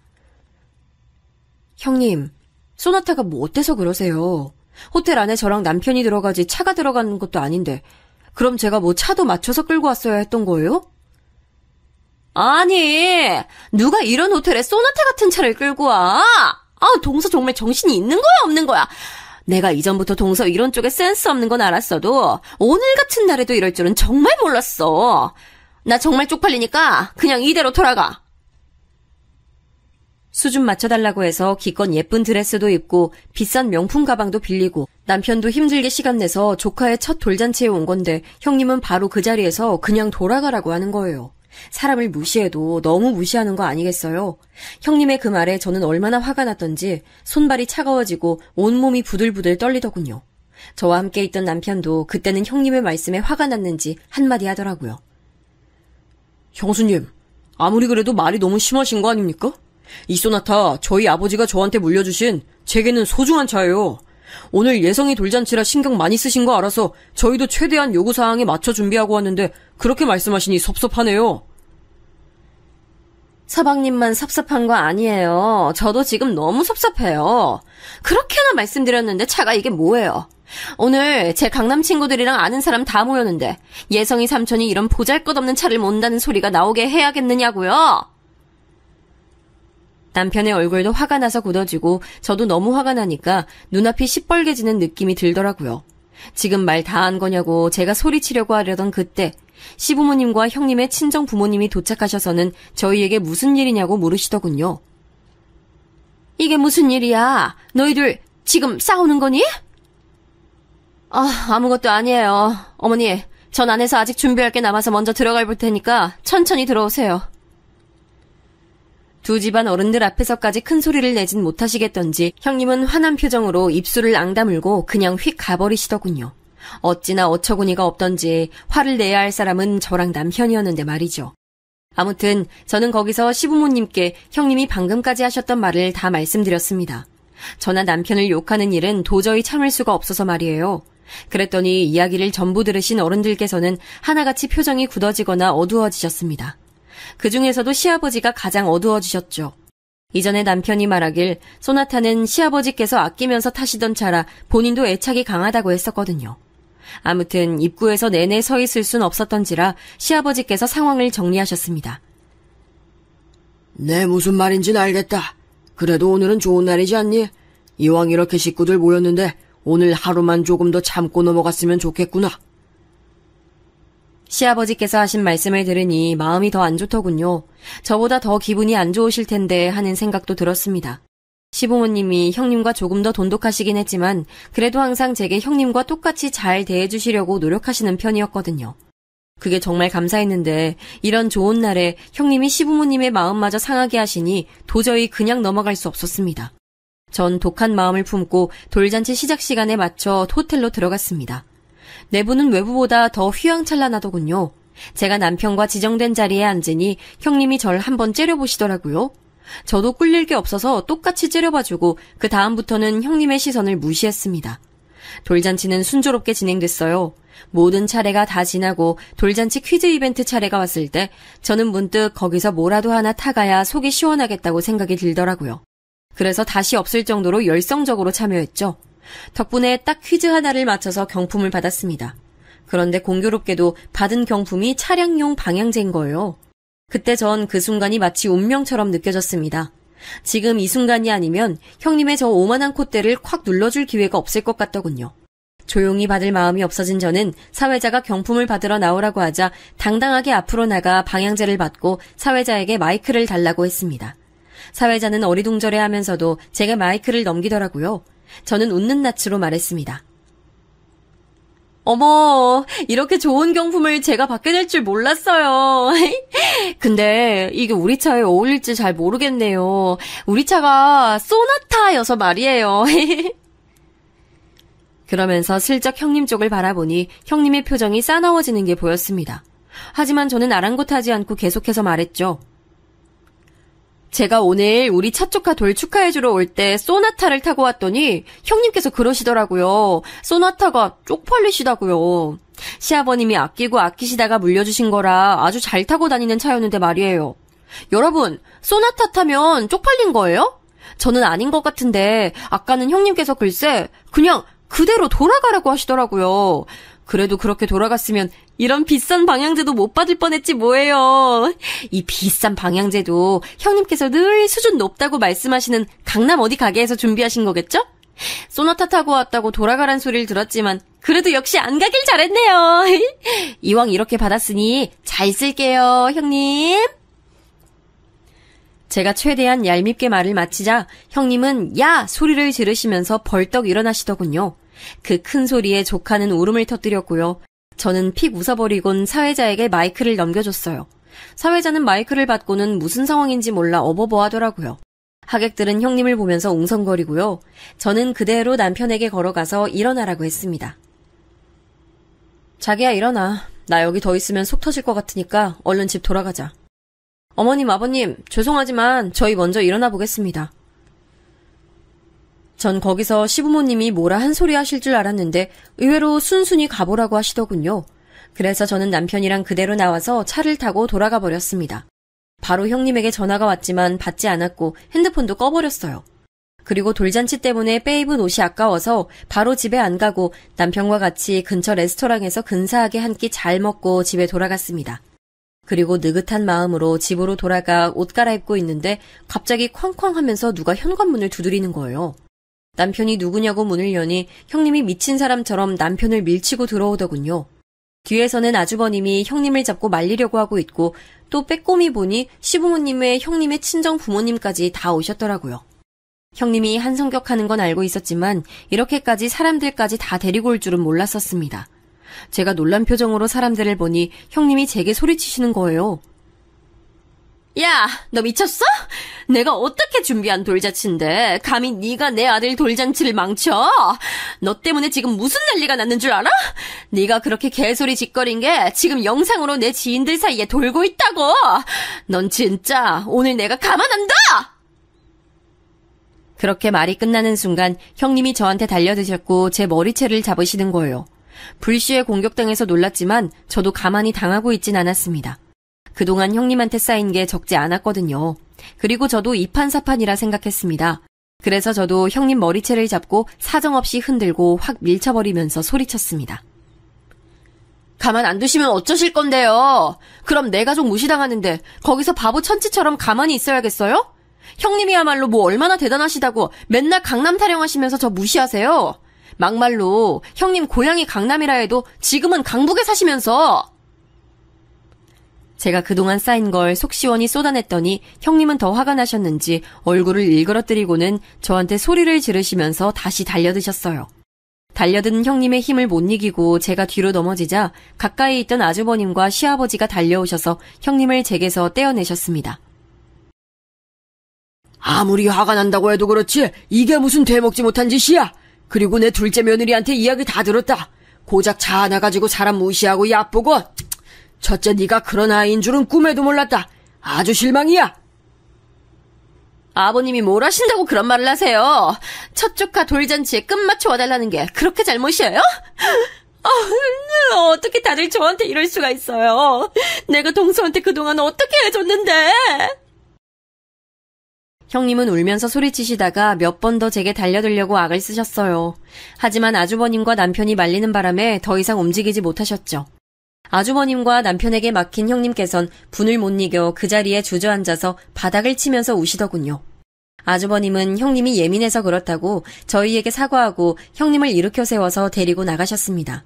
형님, 소나타가 뭐 어때서 그러세요? 호텔 안에 저랑 남편이 들어가지 차가 들어가는 것도 아닌데 그럼 제가 뭐 차도 맞춰서 끌고 왔어야 했던 거예요? 아니, 누가 이런 호텔에 소나타 같은 차를 끌고 와? 동서 정말 정신이 있는 거야 없는 거야? 내가 이전부터 동서 이런 쪽에 센스 없는 건 알았어도 오늘 같은 날에도 이럴 줄은 정말 몰랐어. 나 정말 쪽팔리니까 그냥 이대로 돌아가. 수준 맞춰달라고 해서 기껏 예쁜 드레스도 입고 비싼 명품 가방도 빌리고 남편도 힘들게 시간 내서 조카의 첫 돌잔치에 온 건데 형님은 바로 그 자리에서 그냥 돌아가라고 하는 거예요. 사람을 무시해도 너무 무시하는 거 아니겠어요? 형님의 그 말에 저는 얼마나 화가 났던지 손발이 차가워지고 온몸이 부들부들 떨리더군요. 저와 함께 있던 남편도 그때는 형님의 말씀에 화가 났는지 한마디 하더라고요. 형수님, 아무리 그래도 말이 너무 심하신 거 아닙니까? 이 소나타 저희 아버지가 저한테 물려주신 제게는 소중한 차예요. 오늘 예성이 돌잔치라 신경 많이 쓰신 거 알아서 저희도 최대한 요구사항에 맞춰 준비하고 왔는데 그렇게 말씀하시니 섭섭하네요. 서방님만 섭섭한 거 아니에요. 저도 지금 너무 섭섭해요. 그렇게나 말씀드렸는데 차가 이게 뭐예요? 오늘 제 강남 친구들이랑 아는 사람 다 모였는데 예성이 삼촌이 이런 보잘것없는 차를 몬다는 소리가 나오게 해야겠느냐고요? 남편의 얼굴도 화가 나서 굳어지고 저도 너무 화가 나니까 눈앞이 시뻘개지는 느낌이 들더라고요. 지금 말 다 한 거냐고 제가 소리치려고 하려던 그때 시부모님과 형님의 친정 부모님이 도착하셔서는 저희에게 무슨 일이냐고 물으시더군요. 이게 무슨 일이야? 너희들 지금 싸우는 거니? 아무것도 아니에요. 어머니, 전 안에서 아직 준비할 게 남아서 먼저 들어가 볼 테니까 천천히 들어오세요. 두 집안 어른들 앞에서까지 큰 소리를 내진 못하시겠던지 형님은 화난 표정으로 입술을 앙다물고 그냥 휙 가버리시더군요. 어찌나 어처구니가 없던지 화를 내야 할 사람은 저랑 남편이었는데 말이죠. 아무튼 저는 거기서 시부모님께 형님이 방금까지 하셨던 말을 다 말씀드렸습니다. 저나 남편을 욕하는 일은 도저히 참을 수가 없어서 말이에요. 그랬더니 이야기를 전부 들으신 어른들께서는 하나같이 표정이 굳어지거나 어두워지셨습니다. 그 중에서도 시아버지가 가장 어두워지셨죠. 이전에 남편이 말하길 소나타는 시아버지께서 아끼면서 타시던 차라 본인도 애착이 강하다고 했었거든요. 아무튼 입구에서 내내 서 있을 순 없었던지라 시아버지께서 상황을 정리하셨습니다. 네, 무슨 말인지는 알겠다. 그래도 오늘은 좋은 날이지 않니? 이왕 이렇게 식구들 모였는데 오늘 하루만 조금 더 참고 넘어갔으면 좋겠구나. 시아버지께서 하신 말씀을 들으니 마음이 더 안 좋더군요. 저보다 더 기분이 안 좋으실 텐데 하는 생각도 들었습니다. 시부모님이 형님과 조금 더 돈독하시긴 했지만 그래도 항상 제게 형님과 똑같이 잘 대해주시려고 노력하시는 편이었거든요. 그게 정말 감사했는데 이런 좋은 날에 형님이 시부모님의 마음마저 상하게 하시니 도저히 그냥 넘어갈 수 없었습니다. 전 독한 마음을 품고 돌잔치 시작 시간에 맞춰 호텔로 들어갔습니다. 내부는 외부보다 더 휘황찬란하더군요. 제가 남편과 지정된 자리에 앉으니 형님이 절 한번 째려보시더라고요. 저도 꿀릴 게 없어서 똑같이 째려봐주고 그 다음부터는 형님의 시선을 무시했습니다. 돌잔치는 순조롭게 진행됐어요. 모든 차례가 다 지나고 돌잔치 퀴즈 이벤트 차례가 왔을 때 저는 문득 거기서 뭐라도 하나 타가야 속이 시원하겠다고 생각이 들더라고요. 그래서 다시 없을 정도로 열성적으로 참여했죠. 덕분에 딱 퀴즈 하나를 맞춰서 경품을 받았습니다. 그런데 공교롭게도 받은 경품이 차량용 방향제인 거예요. 그때 전 그 순간이 마치 운명처럼 느껴졌습니다. 지금 이 순간이 아니면 형님의 저 오만한 콧대를 콱 눌러줄 기회가 없을 것 같더군요. 조용히 받을 마음이 없어진 저는 사회자가 경품을 받으러 나오라고 하자 당당하게 앞으로 나가 방향제를 받고 사회자에게 마이크를 달라고 했습니다. 사회자는 어리둥절해하면서도 제게 마이크를 넘기더라고요. 저는 웃는 낯으로 말했습니다. 어머, 이렇게 좋은 경품을 제가 받게 될 줄 몰랐어요. 근데 이게 우리 차에 어울릴지 잘 모르겠네요. 우리 차가 소나타여서 말이에요. 그러면서 슬쩍 형님 쪽을 바라보니 형님의 표정이 싸나워지는 게 보였습니다. 하지만 저는 아랑곳하지 않고 계속해서 말했죠. 제가 오늘 우리 차 조카 돌 축하해주러 올 때 소나타를 타고 왔더니 형님께서 그러시더라고요. 소나타가 쪽팔리시다고요. 시아버님이 아끼고 아끼시다가 물려주신 거라 아주 잘 타고 다니는 차였는데 말이에요. 여러분, 소나타 타면 쪽팔린 거예요? 저는 아닌 것 같은데 아까는 형님께서 글쎄 그냥 그대로 돌아가라고 하시더라고요. 그래도 그렇게 돌아갔으면 이런 비싼 방향제도 못 받을 뻔했지 뭐예요. 이 비싼 방향제도 형님께서 늘 수준 높다고 말씀하시는 강남 어디 가게에서 준비하신 거겠죠? 소나타 타고 왔다고 돌아가란 소리를 들었지만 그래도 역시 안 가길 잘했네요. 이왕 이렇게 받았으니 잘 쓸게요, 형님. 제가 최대한 얄밉게 말을 마치자 형님은 야! 소리를 지르시면서 벌떡 일어나시더군요. 그 큰 소리에 조카는 울음을 터뜨렸고요. 저는 픽 웃어버리곤 사회자에게 마이크를 넘겨줬어요. 사회자는 마이크를 받고는 무슨 상황인지 몰라 어버버하더라고요. 하객들은 형님을 보면서 웅성거리고요. 저는 그대로 남편에게 걸어가서 일어나라고 했습니다. 자기야 일어나. 나 여기 더 있으면 속 터질 것 같으니까 얼른 집 돌아가자. 어머님, 아버님, 죄송하지만 저희 먼저 일어나 보겠습니다. 전 거기서 시부모님이 뭐라 한 소리 하실 줄 알았는데 의외로 순순히 가보라고 하시더군요. 그래서 저는 남편이랑 그대로 나와서 차를 타고 돌아가 버렸습니다. 바로 형님에게 전화가 왔지만 받지 않았고 핸드폰도 꺼버렸어요. 그리고 돌잔치 때문에 빼입은 옷이 아까워서 바로 집에 안 가고 남편과 같이 근처 레스토랑에서 근사하게 한 끼 잘 먹고 집에 돌아갔습니다. 그리고 느긋한 마음으로 집으로 돌아가 옷 갈아입고 있는데 갑자기 쾅쾅 하면서 누가 현관문을 두드리는 거예요. 남편이 누구냐고 문을 여니 형님이 미친 사람처럼 남편을 밀치고 들어오더군요. 뒤에서는 아주버님이 형님을 잡고 말리려고 하고 있고 또 빼꼼히 보니 시부모님의 형님의 친정 부모님까지 다 오셨더라고요. 형님이 한성격하는 건 알고 있었지만 이렇게까지 사람들까지 다 데리고 올 줄은 몰랐었습니다. 제가 놀란 표정으로 사람들을 보니 형님이 제게 소리치시는 거예요. 야, 너 미쳤어? 내가 어떻게 준비한 돌잔치인데 감히 네가 내 아들 돌잔치를 망쳐? 너 때문에 지금 무슨 난리가 났는 줄 알아? 네가 그렇게 개소리 짓거린 게 지금 영상으로 내 지인들 사이에 돌고 있다고. 넌 진짜 오늘 내가 가만 안 둬! 그렇게 말이 끝나는 순간 형님이 저한테 달려드셨고 제 머리채를 잡으시는 거예요. 불시에 공격당해서 놀랐지만 저도 가만히 당하고 있진 않았습니다. 그동안 형님한테 쌓인 게 적지 않았거든요. 그리고 저도 이판사판이라 생각했습니다. 그래서 저도 형님 머리채를 잡고 사정없이 흔들고 확 밀쳐버리면서 소리쳤습니다. 가만 안 두시면 어쩌실 건데요? 그럼 내 가족 무시당하는데 거기서 바보 천치처럼 가만히 있어야겠어요? 형님이야말로 뭐 얼마나 대단하시다고 맨날 강남 타령하시면서 저 무시하세요? 막말로 형님 고향이 강남이라 해도 지금은 강북에 사시면서. 제가 그동안 쌓인 걸 속 시원히 쏟아냈더니 형님은 더 화가 나셨는지 얼굴을 일그러뜨리고는 저한테 소리를 지르시면서 다시 달려드셨어요. 달려든 형님의 힘을 못 이기고 제가 뒤로 넘어지자 가까이 있던 아주버님과 시아버지가 달려오셔서 형님을 제게서 떼어내셨습니다. 아무리 화가 난다고 해도 그렇지 이게 무슨 되먹지 못한 짓이야. 그리고 내 둘째 며느리한테 이야기 다 들었다. 고작 차 하나 가지고 사람 무시하고 얕보고. 첫째 네가 그런 아이인 줄은 꿈에도 몰랐다. 아주 실망이야. 아버님이 뭘 하신다고 그런 말을 하세요? 첫 조카 돌잔치에 끝마쳐 와달라는 게 그렇게 잘못이에요? 어떻게 다들 저한테 이럴 수가 있어요? 내가 동서한테 그동안 어떻게 해줬는데? 형님은 울면서 소리치시다가 몇 번 더 제게 달려들려고 악을 쓰셨어요. 하지만 아주버님과 남편이 말리는 바람에 더 이상 움직이지 못하셨죠. 아주버님과 남편에게 막힌 형님께선 분을 못 이겨 그 자리에 주저앉아서 바닥을 치면서 우시더군요. 아주버님은 형님이 예민해서 그렇다고 저희에게 사과하고 형님을 일으켜 세워서 데리고 나가셨습니다.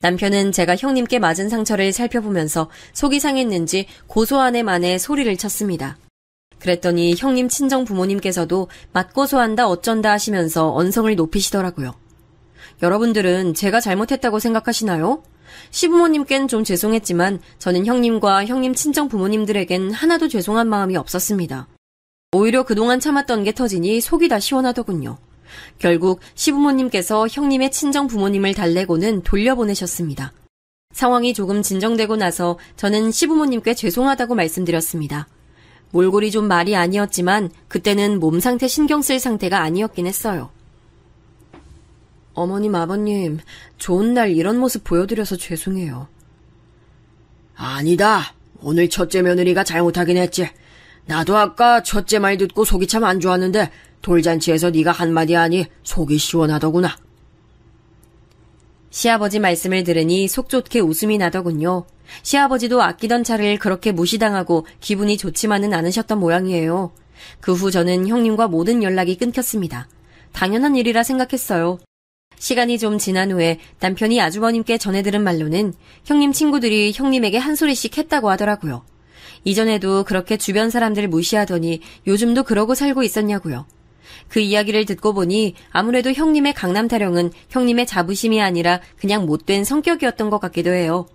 남편은 제가 형님께 맞은 상처를 살펴보면서 속이 상했는지 고소한에 만에 소리를 쳤습니다. 그랬더니 형님 친정 부모님께서도 맞고소한다 어쩐다 하시면서 언성을 높이시더라고요. 여러분들은 제가 잘못했다고 생각하시나요? 시부모님께는 좀 죄송했지만 저는 형님과 형님 친정 부모님들에겐 하나도 죄송한 마음이 없었습니다. 오히려 그동안 참았던 게 터지니 속이 다 시원하더군요. 결국 시부모님께서 형님의 친정 부모님을 달래고는 돌려보내셨습니다. 상황이 조금 진정되고 나서 저는 시부모님께 죄송하다고 말씀드렸습니다. 몰골이 좀 말이 아니었지만 그때는 몸 상태 신경 쓸 상태가 아니었긴 했어요. 어머님, 아버님, 좋은 날 이런 모습 보여드려서 죄송해요. 아니다. 오늘 첫째 며느리가 잘못하긴 했지. 나도 아까 첫째 말 듣고 속이 참 안 좋았는데 돌잔치에서 네가 한마디 하니 속이 시원하더구나. 시아버지 말씀을 들으니 속 좋게 웃음이 나더군요. 시아버지도 아끼던 차를 그렇게 무시당하고 기분이 좋지만은 않으셨던 모양이에요. 그 후 저는 형님과 모든 연락이 끊겼습니다. 당연한 일이라 생각했어요. 시간이 좀 지난 후에 남편이 아주버님께 전해들은 말로는 형님 친구들이 형님에게 한 소리씩 했다고 하더라고요. 이전에도 그렇게 주변 사람들 무시하더니 요즘도 그러고 살고 있었냐고요. 그 이야기를 듣고 보니 아무래도 형님의 강남 타령은 형님의 자부심이 아니라 그냥 못된 성격이었던 것 같기도 해요.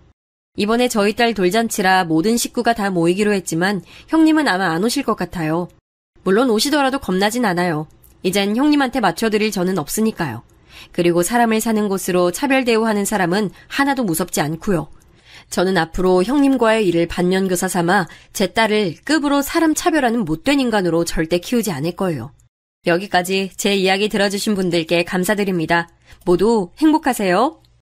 이번에 저희 딸 돌잔치라 모든 식구가 다 모이기로 했지만 형님은 아마 안 오실 것 같아요. 물론 오시더라도 겁나진 않아요. 이젠 형님한테 맞춰드릴 저는 없으니까요. 그리고 사람을 사는 곳으로 차별 대우하는 사람은 하나도 무섭지 않고요. 저는 앞으로 형님과의 일을 반면교사 삼아 제 딸을 급으로 사람 차별하는 못된 인간으로 절대 키우지 않을 거예요. 여기까지 제 이야기 들어주신 분들께 감사드립니다. 모두 행복하세요.